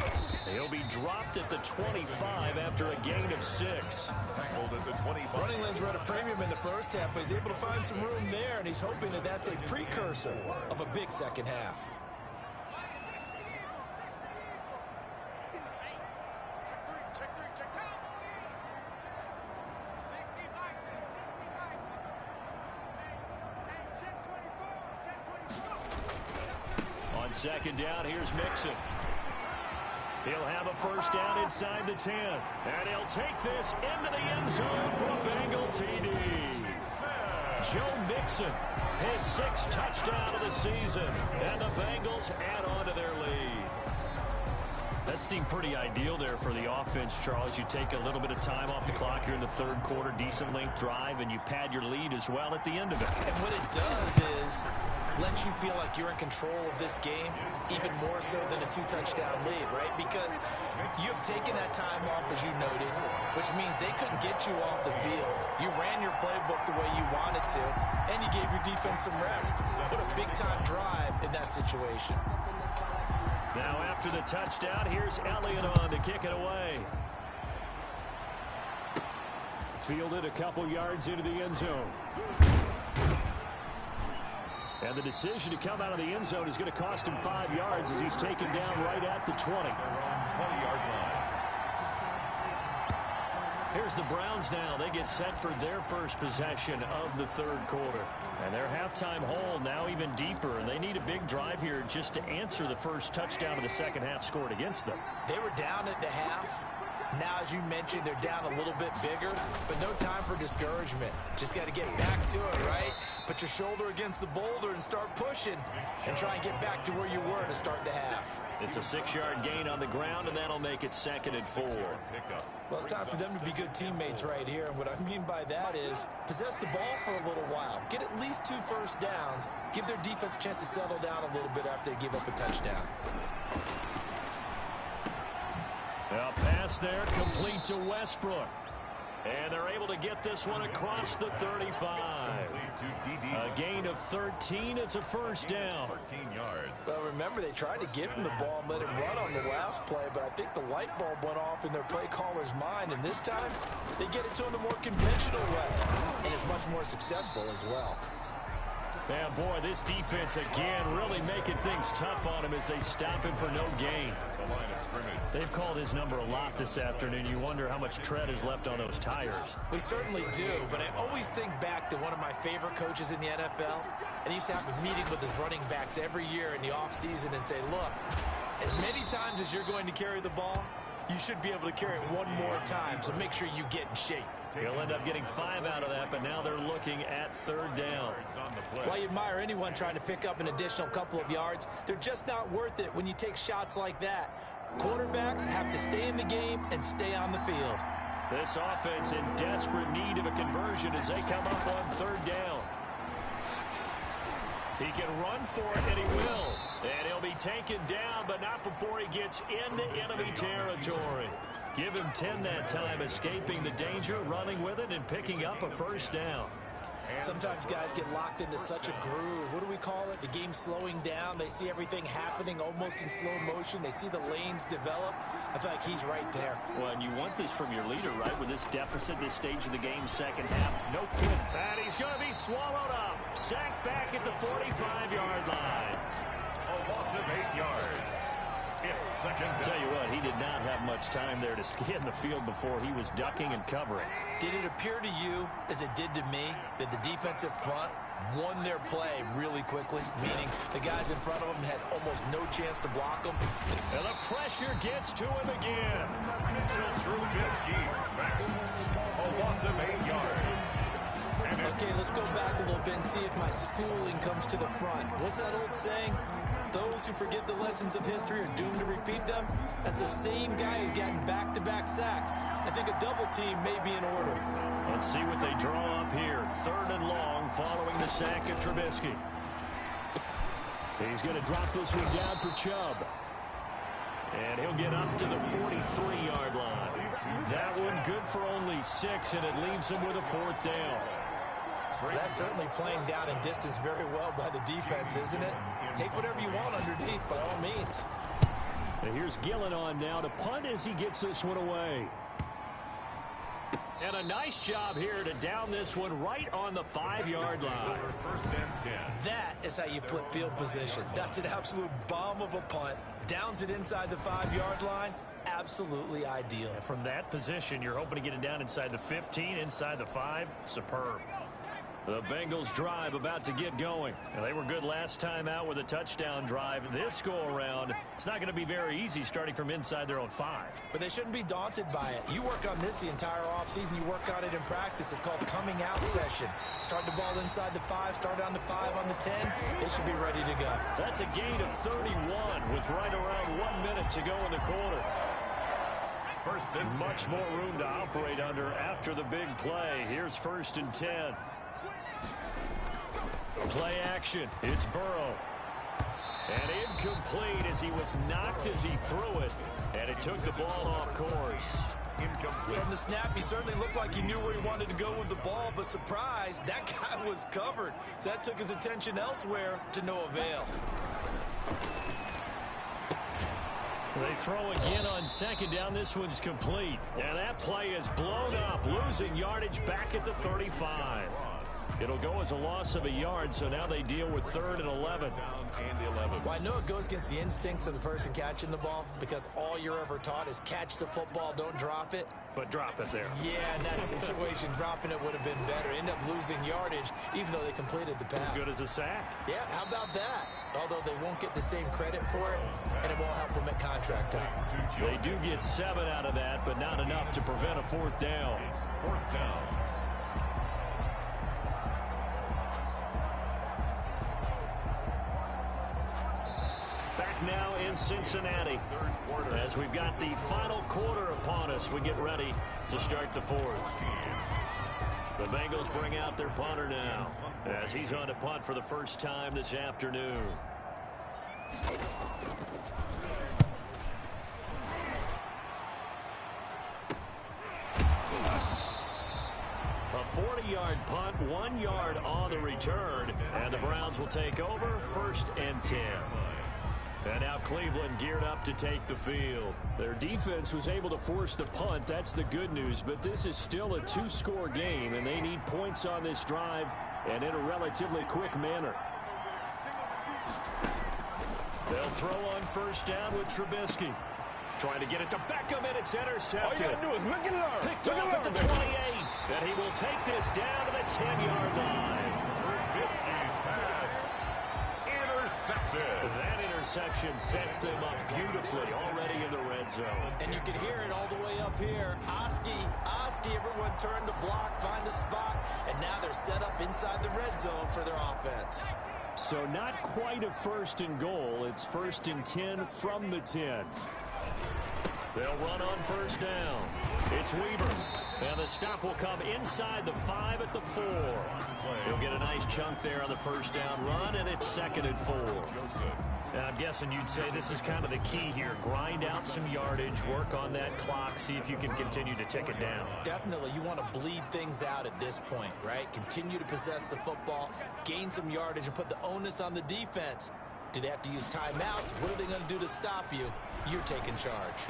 He'll be dropped at the 25 after a gain of 6. Running lanes were at a premium in the first half, but he's able to find some room there, and he's hoping that that's a precursor of a big second half. On second down, here's Mixon. He'll have a first down inside the 10. And he'll take this into the end zone for a Bengal TD. Joe Mixon, his 6th touchdown of the season. And the Bengals add on to their lead. That seemed pretty ideal there for the offense, Charles. You take a little bit of time off the clock here in the third quarter, decent length drive, and you pad your lead as well at the end of it. And what it does is lets you feel like you're in control of this game, even more so than a 2-touchdown lead, right? Because you have taken that time off, as you noted, which means they couldn't get you off the field. You ran your playbook the way you wanted to, and you gave your defense some rest. What a big-time drive in that situation. Now after the touchdown, here's Elliott on to kick it away. Fielded a couple yards into the end zone. And the decision to come out of the end zone is going to cost him 5 yards as he's taken down right at the 20. 20-yard line. Here's the Browns now. They get set for their first possession of the third quarter. And their halftime hole now even deeper. And they need a big drive here just to answer the first touchdown of the second half scored against them. They were down at the half. Now, as you mentioned, they're down a little bit bigger, but no time for discouragement. Just got to get back to it, right? Put your shoulder against the boulder and start pushing and try and get back to where you were to start the half. It's a 6-yard gain on the ground, and that'll make it 2nd and 4. Well, it's time for them to be good teammates right here, and what I mean by that is possess the ball for a little while. Get at least 2 first downs. Give their defense a chance to settle down a little bit after they give up a touchdown. A pass there complete to Westbrook. And they're able to get this one across the 35. A gain of 13. It's a first down. 13 yards. Well, remember, they tried to give him the ball and let him run on the last play, but I think the light bulb went off in their play caller's mind, and this time they get it to him the more conventional way, and it's much more successful as well. Man, boy, this defense again really making things tough on him as they stop him for no gain. The line of scrimmage. They've called his number a lot this afternoon. You wonder how much tread is left on those tires. We certainly do, but I always think back to one of my favorite coaches in the NFL, and he used to have a meeting with his running backs every year in the offseason and say, look, as many times as you're going to carry the ball, you should be able to carry it one more time, so make sure you get in shape. He'll end up getting 5 out of that, but now they're looking at 3rd down. While you admire anyone trying to pick up an additional couple of yards, they're just not worth it when you take shots like that. Quarterbacks have to stay in the game and stay on the field. This offense in desperate need of a conversion as they come up on 3rd down. He can run for it, and he will. And he'll be taken down, but not before he gets into enemy territory. Give him 10 that time, escaping the danger, running with it, and picking up a first down. Sometimes guys get locked into such a groove. What do we call it? The game slowing down. They see everything happening almost in slow motion. They see the lanes develop. I feel like he's right there. Well, and you want this from your leader, right? With this deficit, this stage of the game, second half. No kidding. And he's going to be swallowed up. Sacked back at the 45-yard line. A loss of 8 yards. It's 2nd down. Tell you what, he did not have much time there to scan the field before he was ducking and covering. Did it appear to you, as it did to me, that the defensive front won their play really quickly? Meaning the guys in front of them had almost no chance to block them. And the pressure gets to him again. Mitchell Trubisky sacked. A loss of 8 yards. Okay, let's go back a little bit and see if my schooling comes to the front. What's that old saying? Those who forget the lessons of history are doomed to repeat them. That's the same guy who's gotten back-to-back sacks. I think a double team may be in order. Let's see what they draw up here. 3rd and long following the sack of Trubisky. He's going to drop this one down for Chubb. And he'll get up to the 43-yard line. That one good for only 6, and it leaves him with a 4th down. That's certainly playing down in distance very well by the defense, isn't it? Take whatever you want underneath, by all means. And here's Gillen on now to punt as he gets this one away. And a nice job here to down this one right on the 5-yard line. 1st and 10. That is how you flip field position. That's an absolute bomb of a punt. Downs it inside the 5-yard line. Absolutely ideal. From that position, you're hoping to get it down inside the 15, inside the 5. Superb. The Bengals drive about to get going. And they were good last time out with a touchdown drive. This go-around, it's not going to be very easy starting from inside their own 5. But they shouldn't be daunted by it. You work on this the entire offseason. You work on it in practice. It's called coming out session. Start the ball inside the 5, start on the 5 on the 10. They should be ready to go. That's a gain of 31 with right around 1 minute to go in the quarter. 1st and much more room to operate under after the big play. Here's 1st and 10. Play action. It's Burrow. And incomplete as he was knocked as he threw it. And it took the ball off course. Incomplete. From the snap, he certainly looked like he knew where he wanted to go with the ball, but surprise, that guy was covered. So that took his attention elsewhere to no avail. They throw again on second down. This one's complete. And that play is blown up, losing yardage back at the 35. It'll go as a loss of a yard, so now they deal with 3rd and 11. Well, I know it goes against the instincts of the person catching the ball because all you're ever taught is catch the football, don't drop it. But drop it there. Yeah, in that situation, dropping it would have been better. End up losing yardage, even though they completed the pass. As good as a sack. Yeah, how about that? Although they won't get the same credit for it, and it won't help them at contract time. They do get 7 out of that, but not enough to prevent a 4th down. 4th down. Now in Cincinnati, as we've got the final quarter upon us, we get ready to start the 4th. The Bengals bring out their punter now as he's on to punt for the first time this afternoon. A 40-yard punt, 1 yard on the return, and the Browns will take over 1st and 10. And now Cleveland geared up to take the field. Their defense was able to force the punt. That's the good news. But this is still a 2-score game, and they need points on this drive and in a relatively quick manner. They'll throw on 1st down with Trubisky. Trying to get it to Beckham, and it's intercepted. All you got to do is look and learn. Picked off at the 28. And he will take this down to the 10-yard line. Trubisky's pass intercepted. That interception sets them up beautifully already in the red zone. And you can hear it all the way up here. Oski, everyone turned to block, find a spot, and now they're set up inside the red zone for their offense. So not quite a 1st and goal. It's 1st and 10 from the 10. They'll run on 1st down. It's Weaver. And the stop will come inside the 5 at the 4. He'll get a nice chunk there on the 1st down run, and it's 2nd and 4. I'm guessing you'd say this is kind of the key here. Grind out some yardage, work on that clock, see if you can continue to tick it down. Definitely. You want to bleed things out at this point, right? Continue to possess the football, gain some yardage, and put the onus on the defense. Do they have to use timeouts? What are they going to do to stop you? You're taking charge.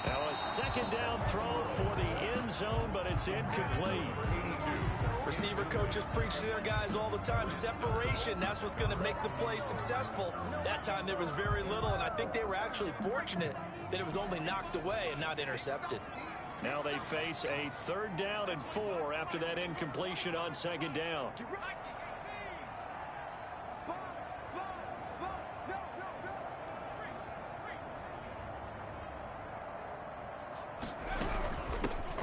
Now a 2nd down throw for the end zone, but it's incomplete. Receiver coaches preach to their guys all the time. Separation, that's what's going to make the play successful. That time there was very little, and I think they were actually fortunate that it was only knocked away and not intercepted. Now they face a 3rd down and 4 after that incompletion on 2nd down.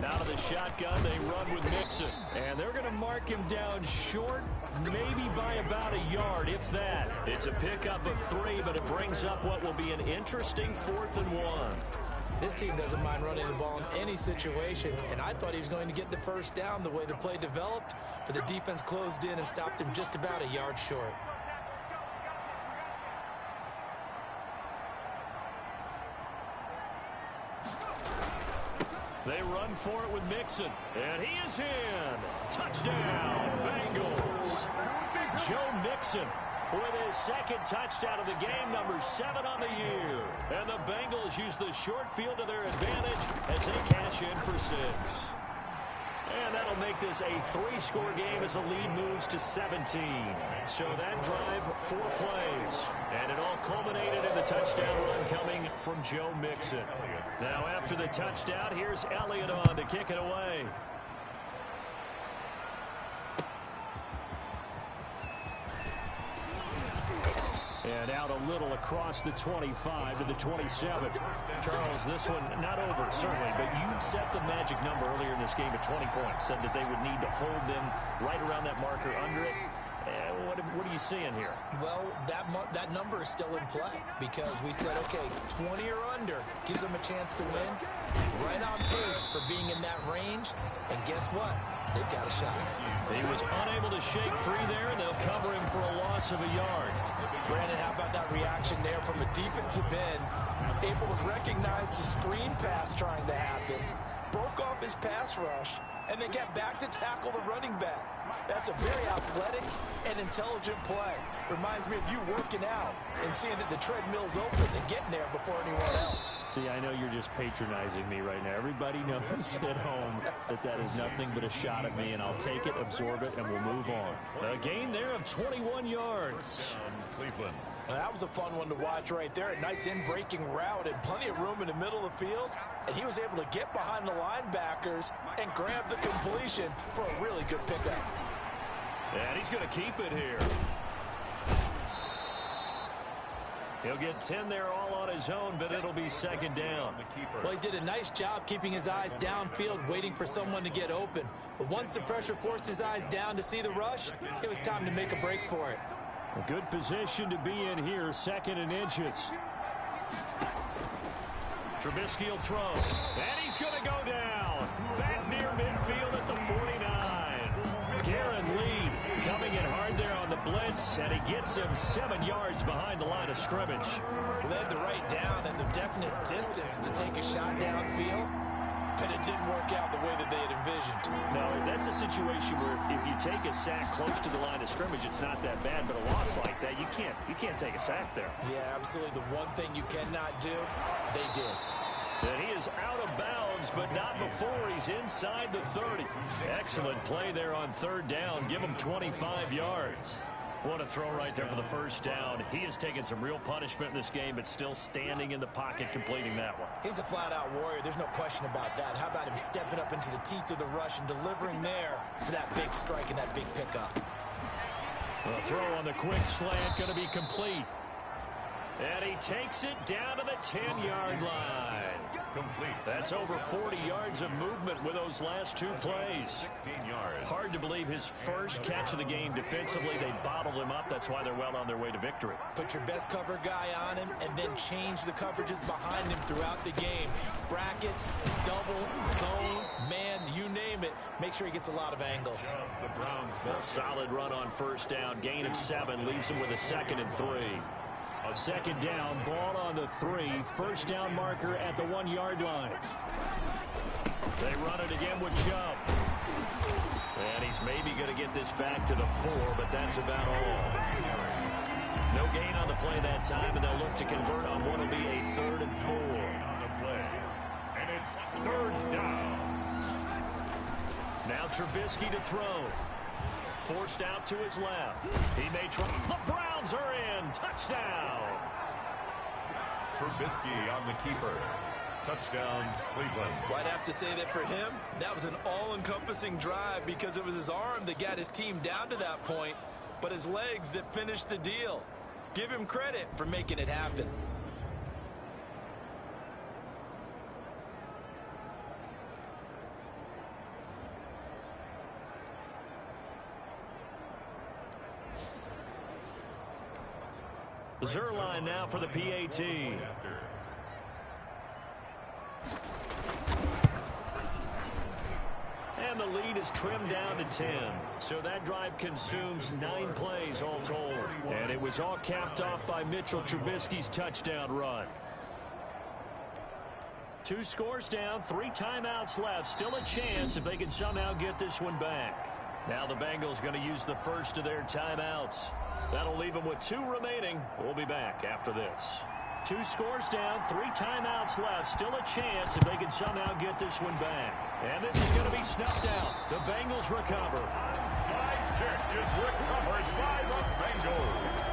Out of the shotgun, they run with Mixon. And they're going to mark him down short, maybe by about a yard, if that. It's a pickup of 3, but it brings up what will be an interesting 4th and 1. This team doesn't mind running the ball in any situation, and I thought he was going to get the 1st down the way the play developed, but the defense closed in and stopped him just about a yard short. They run for it with Mixon, and he is in. Touchdown, Bengals. Joe Mixon with his 2nd touchdown of the game, number 7 on the year. And the Bengals use the short field to their advantage as they cash in for 6. And that'll make this a 3-score game as the lead moves to 17. So that drive, 4 plays. And it all culminated in the touchdown run coming from Joe Mixon. Now after the touchdown, here's Elliott on to kick it away. And out a little across the 25 to the 27. Charles, this one not over, certainly, but you set the magic number earlier in this game at 20 points. Said that they would need to hold them right around that marker under it. What are you seeing here? Well, that number is still in play because we said, okay, 20 or under gives them a chance to win. Right on pace for being in that range. And guess what? they've got a shot. He was unable to shake free there, and they'll cover him for a loss of a yard. Brandon, how about that reaction there from a defensive end? Able to recognize the screen pass trying to happen, broke off his pass rush, and then get back to tackle the running back. That's a very athletic and intelligent play. Reminds me of you working out and seeing that the treadmill's open and getting there before anyone else. See, I know you're just patronizing me right now. Everybody knows at home that is nothing but a shot at me, and I'll take it, absorb it, and we'll move on. A gain there of 21 yards. Cleveland. Well, that was a fun one to watch right there. A nice in-breaking route and plenty of room in the middle of the field. And he was able to get behind the linebackers and grab the completion for a really good pickup. And he's going to keep it here. He'll get 10 there all on his own, but it'll be second down. Well, he did a nice job keeping his eyes downfield, waiting for someone to get open. But once the pressure forced his eyes down to see the rush, it was time to make a break for it. A good position to be in here, 2nd and inches. Trubisky will throw, and he's going to go down. Back near midfield at the 49. Darren Lee coming in hard there on the blitz, and he gets him 7 yards behind the line of scrimmage. Well, they had the right down and the definite distance to take a shot downfield, but it didn't work out the way that they had envisioned. No, that's a situation where if you take a sack close to the line of scrimmage, it's not that bad, but a loss like that, you can't take a sack there. Yeah, absolutely. The one thing you cannot do, they did. And he is out of bounds, but not before he's inside the 30. Excellent play there on 3rd down. Give him 25 yards. What a throw right there for the first down. He has taken some real punishment in this game, but still standing in the pocket, completing that one. He's a flat-out warrior. There's no question about that. How about him stepping up into the teeth of the rush and delivering there for that big strike and that big pickup? A throw on the quick slant going to be complete. And he takes it down to the 10-yard line. Complete. That's over 40 yards of movement with those last 2 plays. 16 yards. Hard to believe his first catch of the game defensively. They bottled him up. That's why they're well on their way to victory. Put your best cover guy on him and then change the coverages behind him throughout the game. Brackets, double, zone, man, you name it. Make sure he gets a lot of angles. The Browns. A solid run on 1st down. Gain of 7 leaves him with a 2nd and 3. A 2nd down, ball on the 3. 1st down marker at the 1-yard line. They run it again with Chubb. And he's maybe going to get this back to the 4, but that's about all. No gain on the play that time, and they'll look to convert on what will be a 3rd and 4. On the play. And it's 3rd down. Now Trubisky to throw. Forced out to his left. He may try. The Browns are in. Touchdown. Trubisky on the keeper. Touchdown, Cleveland. Well, I'd have to say that for him, that was an all-encompassing drive because it was his arm that got his team down to that point, but his legs that finished the deal. Give him credit for making it happen. Zerline now for the PAT. And the lead is trimmed down to 10. So that drive consumes 9 plays all told. And it was all capped off by Mitchell Trubisky's touchdown run. 2 scores down, 3 timeouts left. Still a chance if they can somehow get this one back. Now the Bengals going to use the first of their timeouts. That'll leave them with 2 remaining. We'll be back after this. 2 scores down, 3 timeouts left. Still a chance if they can somehow get this one back. And this is going to be snuffed out. The Bengals recover. Side kick is recovered by the Bengals.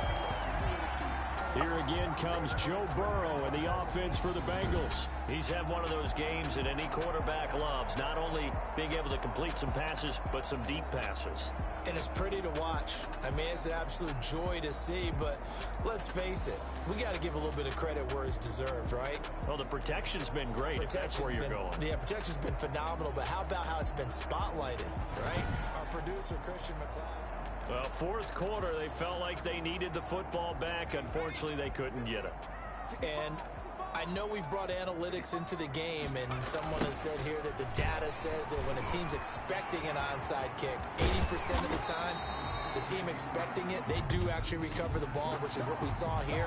Here again comes Joe Burrow and the offense for the Bengals. He's had one of those games that any quarterback loves, not only being able to complete some passes, but some deep passes. And it's pretty to watch. I mean, it's an absolute joy to see, but let's face it, we got to give a little bit of credit where it's deserved, right? Well, the protection's been great, if that's where you're going. Yeah, protection's been phenomenal, but how about how it's been spotlighted, right? Our producer, Christian McLeod. Well, 4th quarter, they felt like they needed the football back. Unfortunately, they couldn't get it. And I know we brought analytics into the game, and someone has said here that the data says that when a team's expecting an onside kick, 80% of the time, the team expecting it, they do actually recover the ball, which is what we saw here.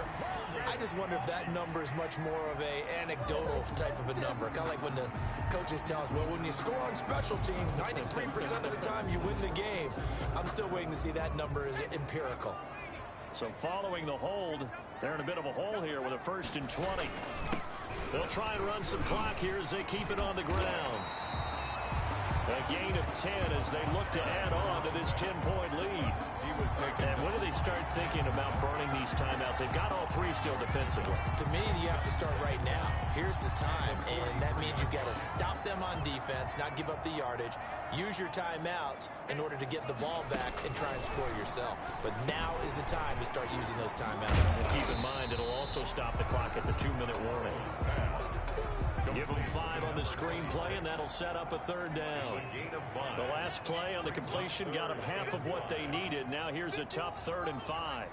I just wonder if that number is much more of a anecdotal type of a number. Kind of like when the coaches tell us, well, when you score on special teams, 93% of the time you win the game. I'm still waiting to see that number is empirical. So following the hold, they're in a bit of a hole here with a 1st and 20. They'll try and run some clock here as they keep it on the ground. A gain of 10 as they look to add on to this 10-point lead. And when do they start thinking about burning these timeouts? They've got all 3 still defensively. To me, you have to start right now. Here's the time, and that means you've got to stop them on defense, not give up the yardage, use your timeouts in order to get the ball back and try and score yourself. But now is the time to start using those timeouts. And keep in mind, it'll also stop the clock at the 2-minute warning. Give them 5 on the screenplay, and that'll set up a 3rd down. The last play on the completion got them half of what they needed. Now here's a tough 3rd and 5.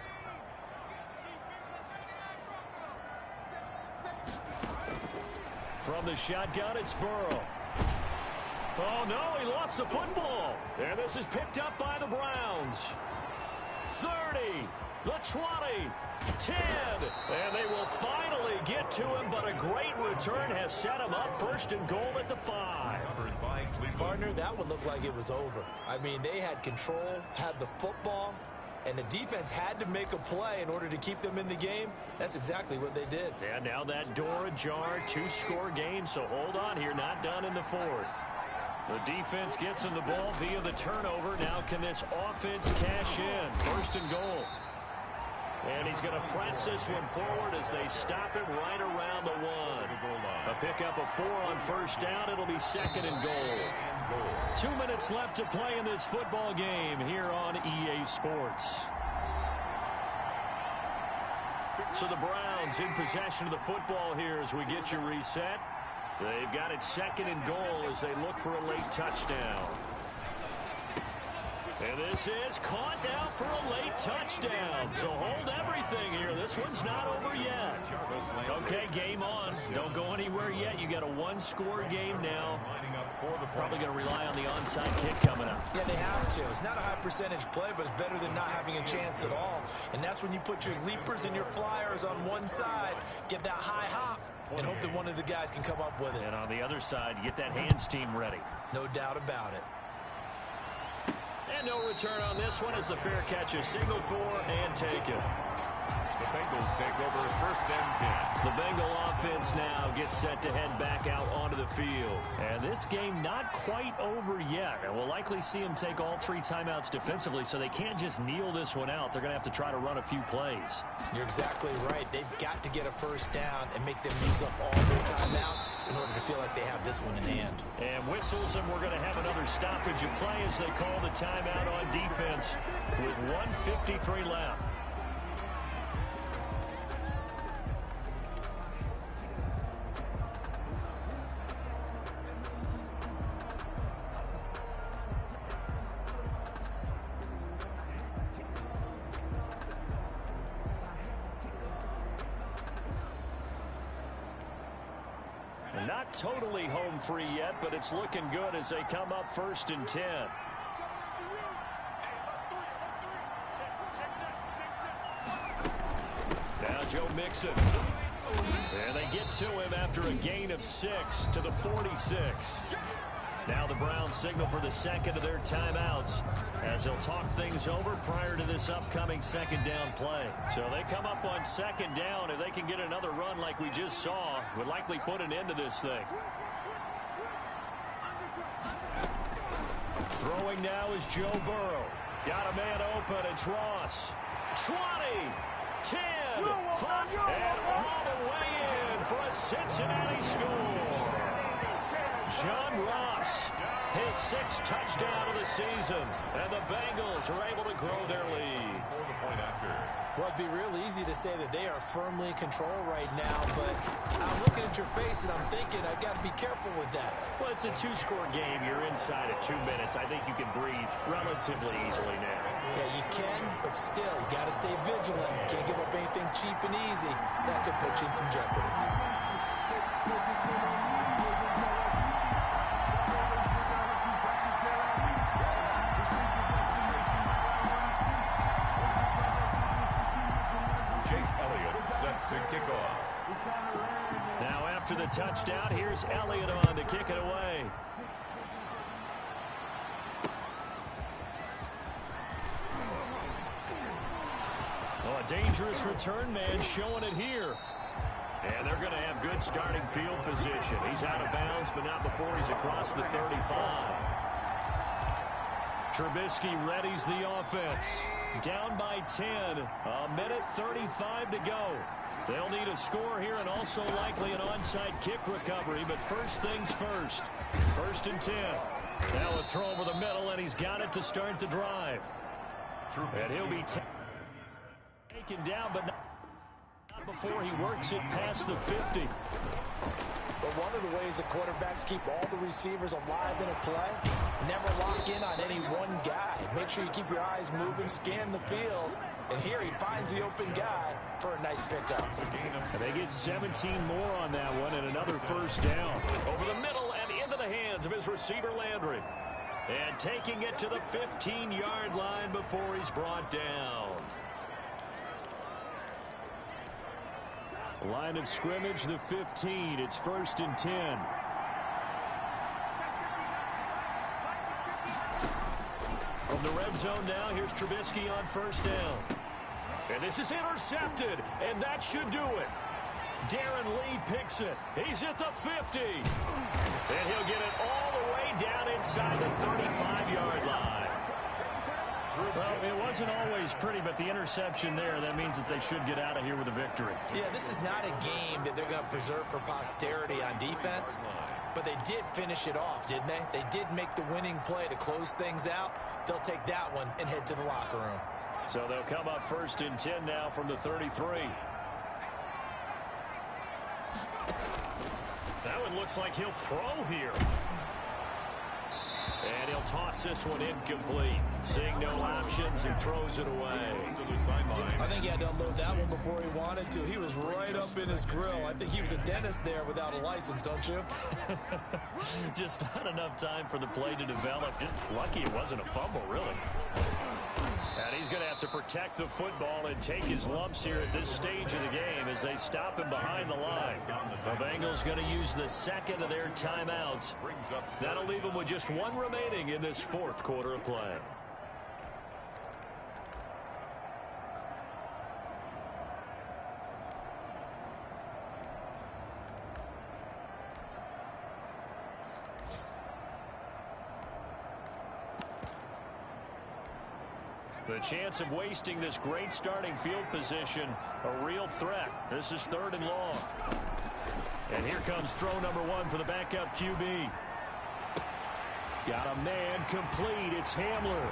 From the shotgun, it's Burrow. Oh, no, he lost the football. And this is picked up by the Browns. 30, the 20, 10, and they will finally get to him, but a great return has set him up 1st and goal at the 5. Partner, that one looked like it was over. I mean, they had control, had the football, and the defense had to make a play in order to keep them in the game. That's exactly what they did. And now that door ajar, 2-score game, so hold on here, not done in the 4th. The defense gets him the ball via the turnover. Now can this offense cash in? 1st and goal. And he's going to press this one forward as they stop it right around the 1. A pickup of 4 on 1st down. It'll be 2nd and goal. 2 minutes left to play in this football game here on EA Sports. So the Browns in possession of the football here as we get you reset. They've got it 2nd and goal as they look for a late touchdown. And this is caught now for a late touchdown. So hold everything here. This one's not over yet. Okay, game on. Don't go anywhere yet. You got a 1-score game now. Probably going to rely on the onside kick coming up. Yeah, they have to. It's not a high percentage play, but it's better than not having a chance at all. And that's when you put your leapers and your flyers on one side, get that high hop, and hope that one of the guys can come up with it. And on the other side, you get that hands team ready. No doubt about it. And no return on this one as the fair catch is signaled for and taken. The Bengals take over 1st and 10. The Bengal offense now gets set to head back out onto the field. And this game not quite over yet. And we'll likely see them take all 3 timeouts defensively, so they can't just kneel this one out. They're going to have to try to run a few plays. You're exactly right. They've got to get a 1st down and make them use up all their timeouts in order to feel like they have this one in hand. And whistles, and we're going to have another stoppage of play as they call the timeout on defense with 1:53 left. Not totally home free yet, but it's looking good as they come up 1st and 10. Now Joe Mixon. And they get to him after a gain of 6 to the 46. Now the Browns signal for the 2nd of their timeouts as they'll talk things over prior to this upcoming 2nd down play. So they come up on 2nd down. If they can get another run like we just saw, would likely put an end to this thing. Throwing now is Joe Burrow. Got a man open. It's Ross. 20, 10, 5, and all the way in for a Cincinnati score. John Ross, his 6th touchdown of the season, and the Bengals are able to grow their lead. Well, it'd be real easy to say that they are firmly in control right now, but I'm looking at your face and I'm thinking I've got to be careful with that. Well, it's a 2-score game. You're inside at 2 minutes. I think you can breathe relatively easily now. Yeah, you can, but still, you got to stay vigilant. Can't give up anything cheap and easy. That could put you in some jeopardy. Set to kick off. Now after the touchdown, here's Elliott on to kick it away. Oh, a dangerous return man showing it here. And they're going to have good starting field position. He's out of bounds, but not before he's across the 35. Trubisky readies the offense. Down by 10. A minute 35 to go. They'll need a score here and also likely an onside kick recovery, but first things first. 1st and 10. Now a throw over the middle, and he's got it to start the drive. And he'll be taken down, but not before he works it past the 50. But one of the ways that quarterbacks keep all the receivers alive in a play, never lock in on any one guy. Make sure you keep your eyes moving, scan the field, and here he finds the open guy for a nice pickup. And they get 17 more on that one and another first down. Over the middle and into the hands of his receiver Landry. And taking it to the 15-yard line before he's brought down. Line of scrimmage, the 15. It's 1st and 10. From the red zone now, here's Trubisky on 1st down. And this is intercepted, and that should do it. Darren Lee picks it. He's at the 50. And he'll get it all the way down inside the 35-yard line. Well, it wasn't always pretty, but the interception there, that means that they should get out of here with a victory. Yeah, this is not a game that they're going to preserve for posterity on defense, but they did finish it off, didn't they? They did make the winning play to close things out. They'll take that one and head to the locker room. So they'll come up 1st and 10 now from the 33. That one looks like he'll throw here. And he'll toss this one incomplete. Seeing no options, he throws it away. I think he had to unload that one before he wanted to. He was right up in his grill. I think he was a dentist there without a license, don't you? Just not enough time for the play to develop. Just lucky it wasn't a fumble, really. And he's going to have to protect the football and take his lumps here at this stage of the game as they stop him behind the line. The Bengals going to use the second of their timeouts. That'll leave them with just one remaining in this 4th quarter of play. The chance of wasting this great starting field position, a real threat. This is 3rd and long. And here comes throw number 1 for the backup QB. Got a man complete. It's Hamler.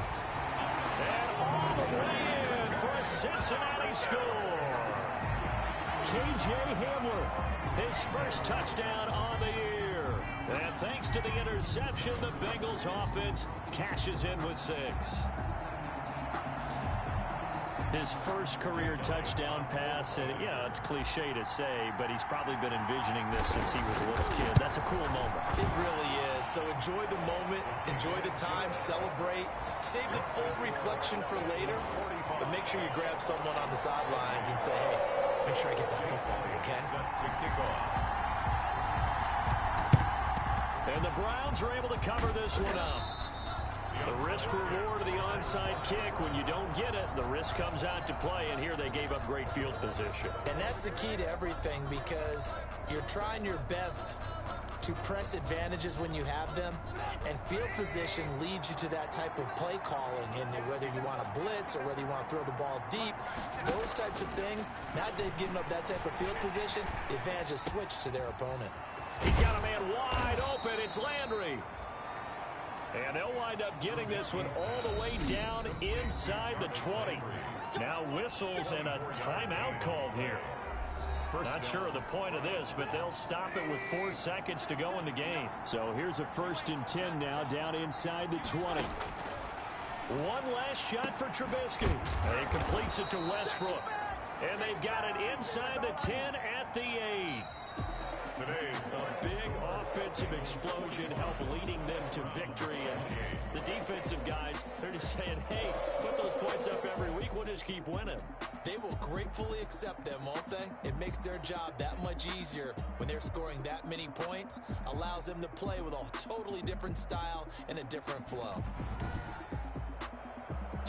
And all the way in for a Cincinnati score. K.J. Hamler, his first touchdown on the year. And thanks to the interception, the Bengals offense cashes in with 6. His first career touchdown pass, and yeah, it's cliche to say, but he's probably been envisioning this since he was a little kid. That's a cool moment. It really is. So enjoy the moment, enjoy the time, celebrate, save the full reflection for later, but make sure you grab someone on the sidelines and say, hey, make sure I get that football, okay? And the Browns are able to cover this one up. The risk-reward of the onside kick, when you don't get it, the risk comes out to play, and here they gave up great field position. And that's the key to everything, because you're trying your best to press advantages when you have them, and field position leads you to that type of play calling, and whether you want to blitz or whether you want to throw the ball deep, those types of things, now that they've given up that type of field position, the advantage is switched to their opponent. He's got a man wide open. It's Landry. And they'll wind up getting this one all the way down inside the 20. Now whistles and a timeout called here. Not sure of the point of this, but they'll stop it with 4 seconds to go in the game. So here's a 1st and 10 now down inside the 20. One last shot for Trubisky. And he completes it to Westbrook. And they've got it inside the 10 at the 8. today's A big offensive explosion helped leading them to victory. And the defensive guys, they're just saying, hey, put those points up every week. We'll just keep winning. They will gratefully accept them, won't they? It makes their job that much easier when they're scoring that many points. Allows them to play with a totally different style and a different flow.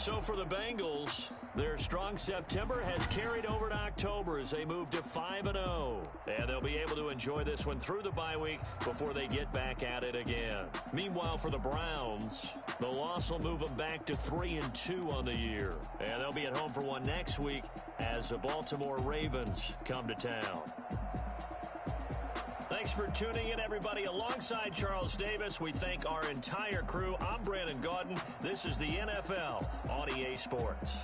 So for the Bengals, their strong September has carried over to October as they move to 5-0. And they'll be able to enjoy this one through the bye week before they get back at it again. Meanwhile, for the Browns, the loss will move them back to 3-2 on the year. And they'll be at home for one next week as the Baltimore Ravens come to town. Thanks for tuning in, everybody. Alongside Charles Davis, we thank our entire crew. I'm Brandon Gaudin. This is the NFL on EA Sports.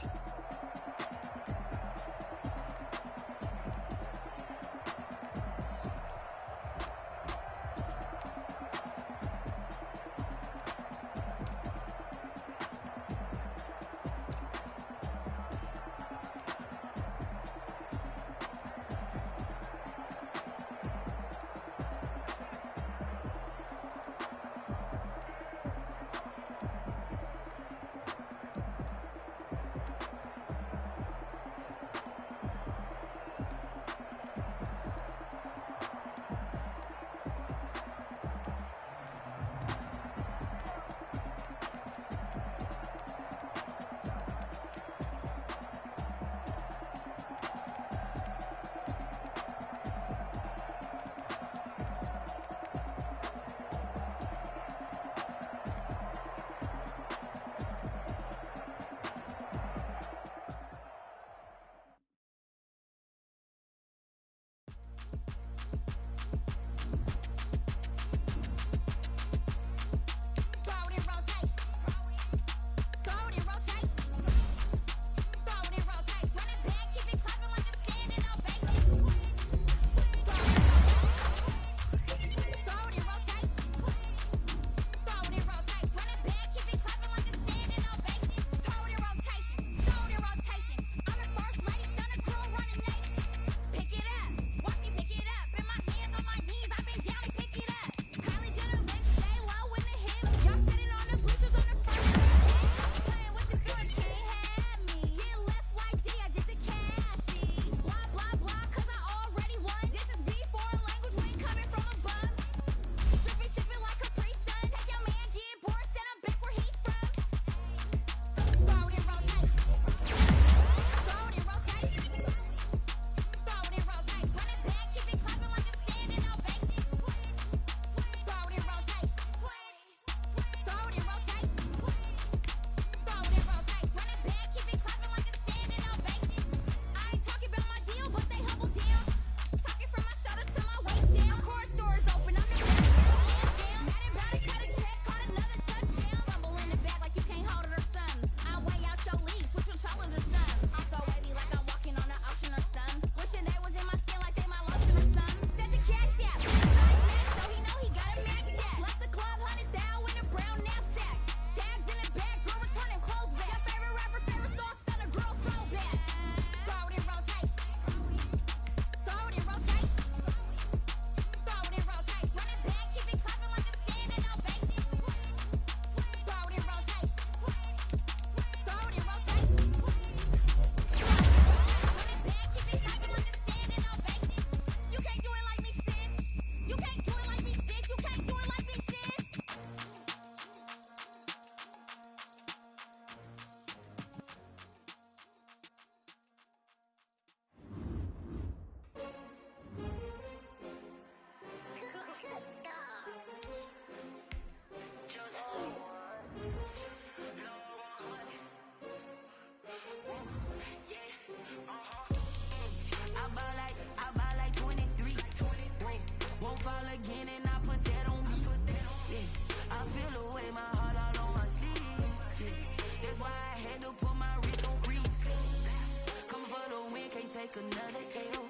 take another L.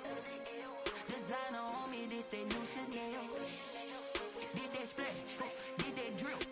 Designer on me, this that new Chanel. Did that splash, did that drip.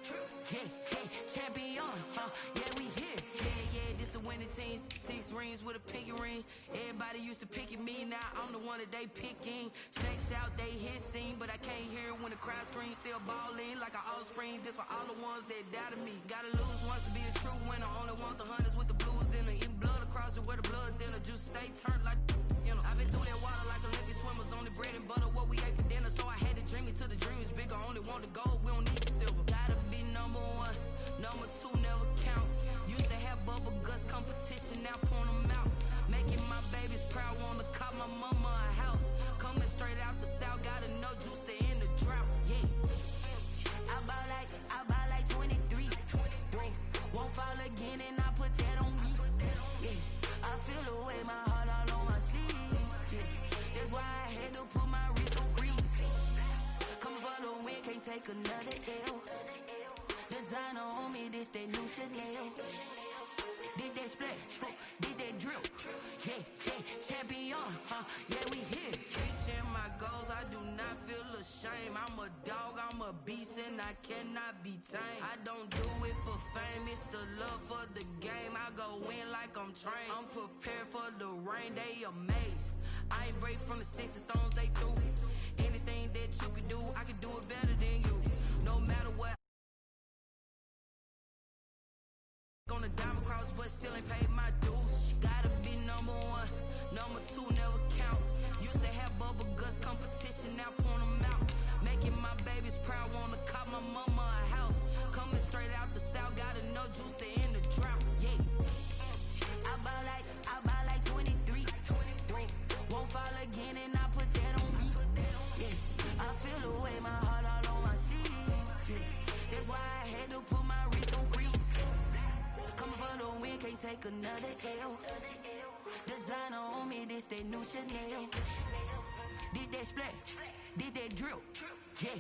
Yeah, yeah, champion, yeah, we here. Yeah, yeah, this the win. winning teams, 6 rings with a pinky ring. Everybody used to pick at me, now I'm the one that they picking. Snakes out, they hit scene, but I can't hear it when the crowd screams. Still balling like an offspring. This for all the ones that doubted me. Gotta lose once to be a true winner. Only want the hunters with the blues in it. Eating blood across it where the blood thinner. Juice stay turned like, you know. I've been through that water like Olympic swimmers. Only bread and butter, what we ate for dinner. So I had to dream it till the dream is bigger. Only want the gold, we don't need the silver. Gotta be number 1, number 2 never count. Used to have bubble guts competition, now point them out. Making my babies proud, wanna call my mama a house. Coming straight out the south, gotta know juice to end the drought. Yeah, I bought like 23. Won't fall again, and I put that on me. Yeah, I feel the way, my heart all on my sleeve. Yeah, that's why I had to put my wrist on freeze. Coming for the win, can't take another L. Designer on me, this that new Chanel. This that splash, this that drill. Yeah, champion, yeah, we here. Reaching my goals, I do not feel ashamed. I'm a dog, I'm a beast, and I cannot be tamed. I don't do it for fame, it's the love for the game. I go in like I'm trained. I'm prepared for the rain, they amazed. I ain't break from the sticks and stones they threw. Anything that you could do, I could do it better than you. No matter what. On the diamond cross, but still ain't paid my dues. Gotta be number 1, number 2 never count. Used to have bubble guts competition, now point them out. Making my babies proud, wanna call my mama a house. Coming straight out the south, gotta know juice to end the drought. Yeah, I bought like 23. Won't fall again, and I put that on me. Yeah, I feel the way, my heart all on my sleeve. Yeah, that's why I had to put my wrist on freeze. Coming for the win, can't take another L. Designer on me, this that new Chanel. This that splash, this that drill. Yeah,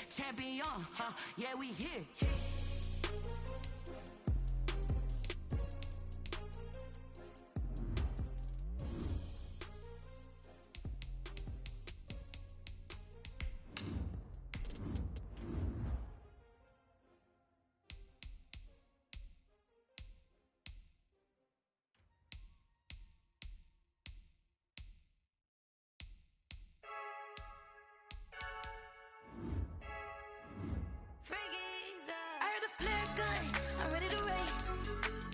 champion, yeah, we here. I heard the flare gun, I'm ready to race.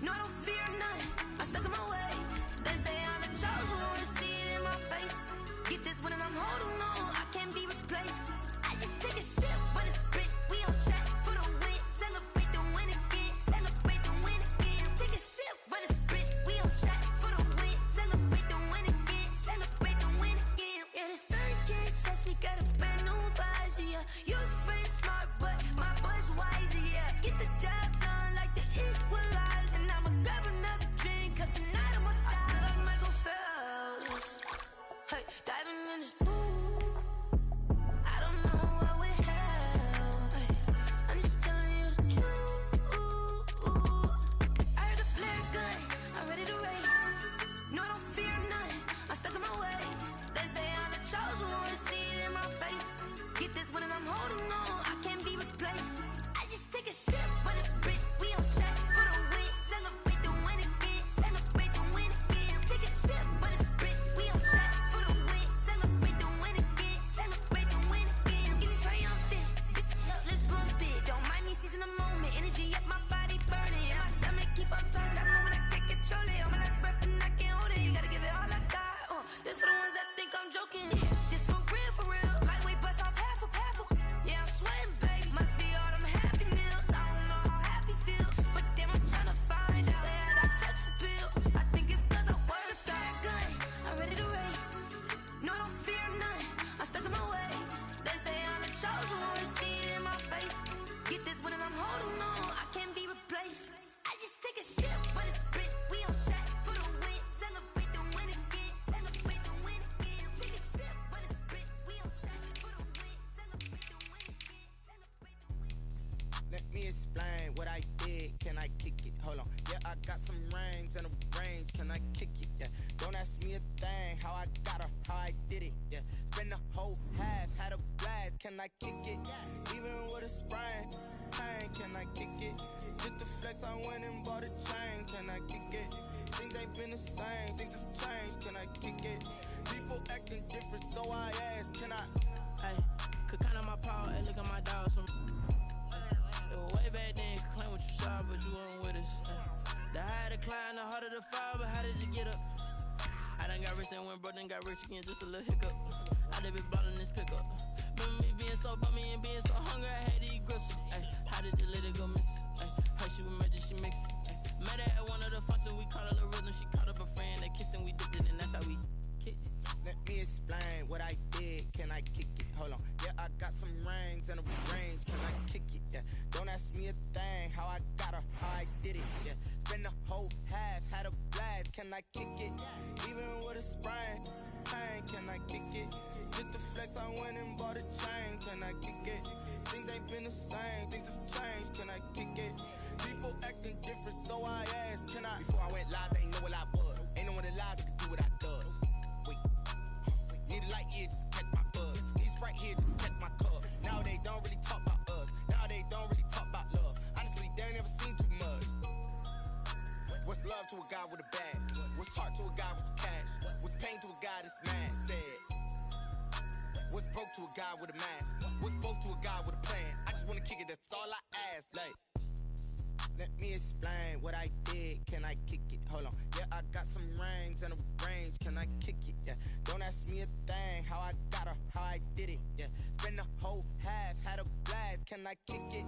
No, I don't fear none, I'm stuck in my ways. They say I'm the chosen one, to see it in my face. Get this one and I'm holding on, I can't be replaced. I just take a sip, but it's split, we on track for the win. Celebrate the win again, celebrate the win again. Take a sip, but it's split, we on track for the win. Celebrate the win again, celebrate the win again. Yeah, the sun can't touch me, got a brand new visor, yeah. You're friend smart, but my boy's wiser, yeah. Get the job done like the equalizer. And I'ma grab another drink, cause tonight I'ma die. I feel like Michael Phelps, hey, diving in this pool. I don't know what we have, hey, I'm just telling you the truth. I heard the flare gun, I'm ready to race. No, I don't fear none, I'm stuck in my ways. They say I'm the chosen one, to see it in my face. Get this one and I'm holding on, I can't be replaced. I just take a sip, but it's split, we on track for the win. Celebrate the win again, celebrate the win again. Take a sip, but it's split, we on track for the win. Celebrate the win again, celebrate the win again. Get it triumphant, let's bump it. Don't mind me seizing the moment, energy up my body burning. And my stomach keep up tight, stop moving, I can't control it. On my last breath and I can't hold it, you gotta give it all I got. This for the ones that think I'm joking. This for real, lightweight bust off half a. Yeah, I'm sweating, baby, must be all them happy meals. I don't know how happy feels, but damn, I'm tryna find out. Say I got sex appeal, I think it's cause I work out. Gun, I'm ready to race. No, I don't fear none, I'm stuck in my ways. They say I'm the chosen one, to see it in my face. Get this one and I'm holding on, I can't be replaced. I just take a sip, but it's split, we on track for the win. Celebrate the win again, celebrate the win again. Take a sip, but it's split, we on track for the win. Celebrate the win again, celebrate the win. Let me explain what I did. Can I kick it? Hold on. Yeah, I got some rings and a range. Can I kick it? Yeah. Don't ask me a thing. How I got her, how I did it. Yeah. Spend the whole half, had a blast. can I kick it? Even with a sprain, pain, can I kick it? Just the flex, I went and bought a chain, can I kick it? Things ain't been the same, things have changed, can I kick it? People acting different, so I ask, can I? Hey, could count on my power, hey, look at my dogs. Way back then, could claim what you saw, but you weren't with us. The higher the climb, the harder the fall, but how did you get up? I done got rich, then went broke, then got rich again, just a little hiccup. I done been ballin' this pickup. Remember me being so bummy and being so hungry, I had to eat gristle. Ay, how did you let it go miss? Ay, how she was magic, she mixed. Met her at one of the functions, we caught a little rhythm, she caught up a friend, they kissed and we dipped it, and that's how we kicked it. Let me explain what I did, can I kick it? Hold on, yeah, I got some rings and a range, can I kick it? Yeah, don't ask me a thing, how I got her, how I did it, yeah. Spend the whole half, had a blast, can I kick it? Even with a sprain, pain, can I kick it? Just the flex, I went and bought a chain, can I kick it? Things ain't been the same, things have changed, can I kick it? People acting different, so I ask, can I? Before I went live, they ain't know what I was. Ain't no one alive that could do what I does. Wait, need a light here just to catch my buzz. Need Sprite here just to catch my cup. Now they don't really talk about us. Now they don't really talk about love. Honestly, they ain't never seen too much. What's love to a guy with a bag? What's heart to a guy with some cash? What's pain to a guy that's mad? Said. What's broke to a guy with a mask? What's both to a guy with a plan? I just wanna kick it, that's all I ask. Like, let me explain what I did, can I kick it? Hold on, yeah, I got some rings and a range, can I kick it? Yeah, don't ask me a thing, how I got her, how I did it? Yeah, spend the whole half, had a blast, can I kick it?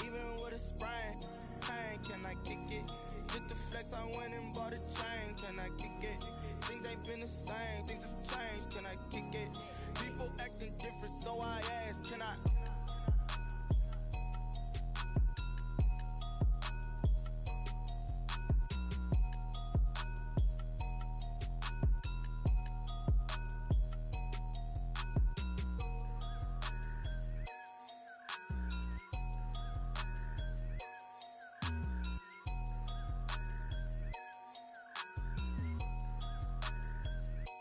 Even with a sprain, pain, can I kick it? Just the flex, I went and bought a chain, can I kick it? Things ain't been the same, things have changed, can I kick it? People acting different, so I ask, can I?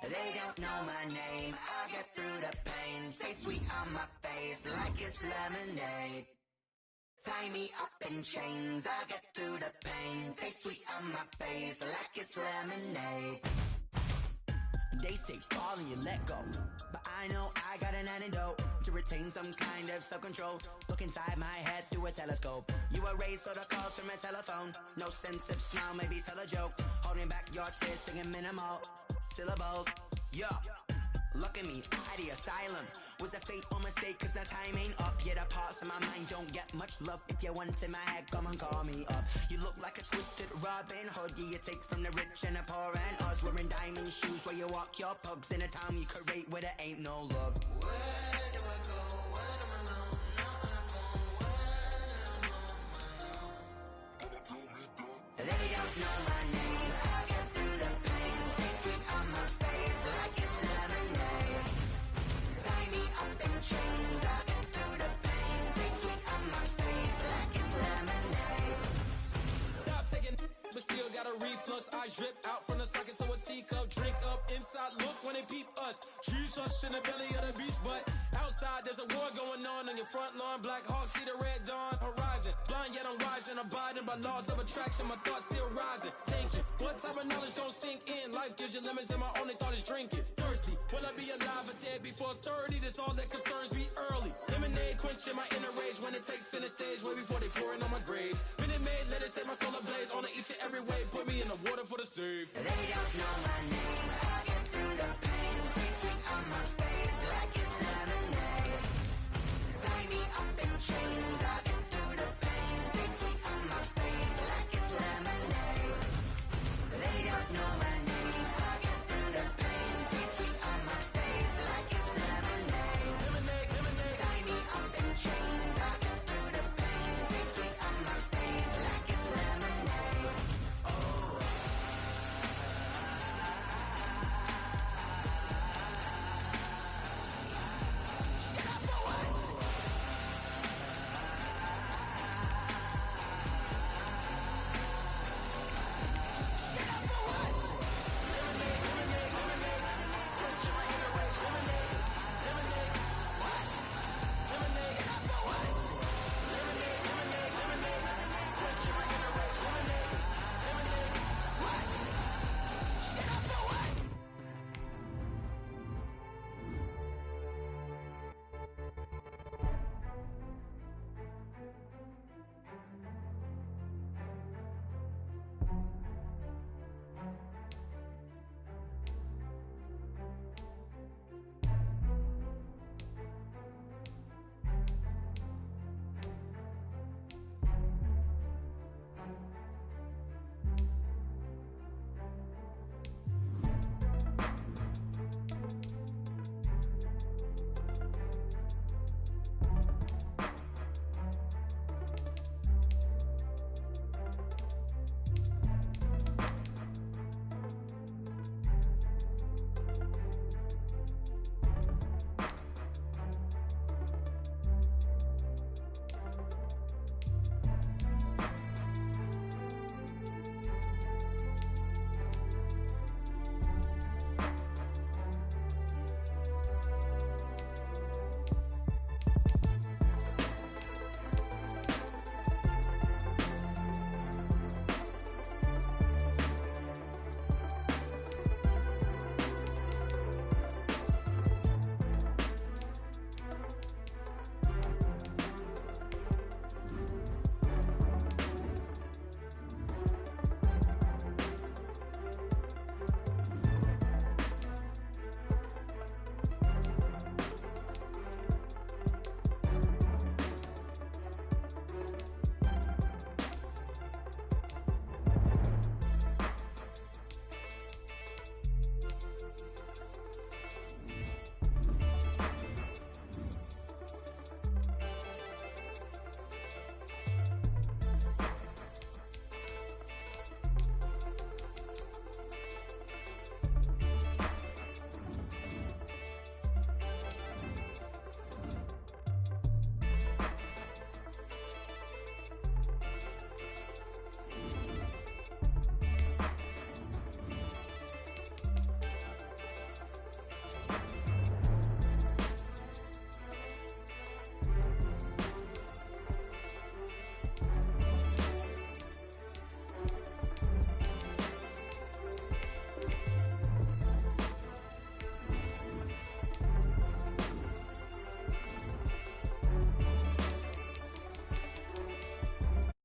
They don't know my name, I get through the pain. Taste sweet on my face like it's lemonade. Tie me up in chains, I get through the pain. Taste sweet on my face like it's lemonade. They say fall and you let go, but I know I got an antidote to retain some kind of self-control. Look inside my head through a telescope. You erase all the calls from a telephone. No sense of smile, maybe tell a joke. Holding back your tears, singing minimal syllables. Yeah, look at me, at the asylum. Was a fate or mistake, cause the time ain't up. Yeah, the parts of my mind don't get much love. If you want in my head, come and call me up. You look like a twisted Robin Hood. Yeah, you take from the rich and the poor and us. Wearing diamond shoes where you walk your pugs in a town you could rate where there ain't no love. Where do I go? When I'm alone? Not on the phone. When I'm on my own. They don't know my name. I get through the pain. Taste sweet on my face like it's lemonade. Tie me up in chains. I get through the pain. Taste sweet on my face like it's lemonade. Stop taking, but still got a reflux. I drip out from the socket to a teacup. Drink up inside. Look when they peep us. Jesus in the belly of the beast, but outside there's a war going on your front lawn. Black Hawk see the red dawn horizon. Blind yet I'm rising, abiding by laws of attraction. My thoughts still rising, thinking what type of knowledge don't sink in. Life gives you limits and my only thought is drinking. Thirsty, will I be alive or dead before 30? That's all that concerns me early. Lemonade quenching my inner rage when it takes center stage way before they pouring on my grave. Minute Maid, let it set my soul ablaze on each and every way. Put me in the water for the save. They don't know my name. I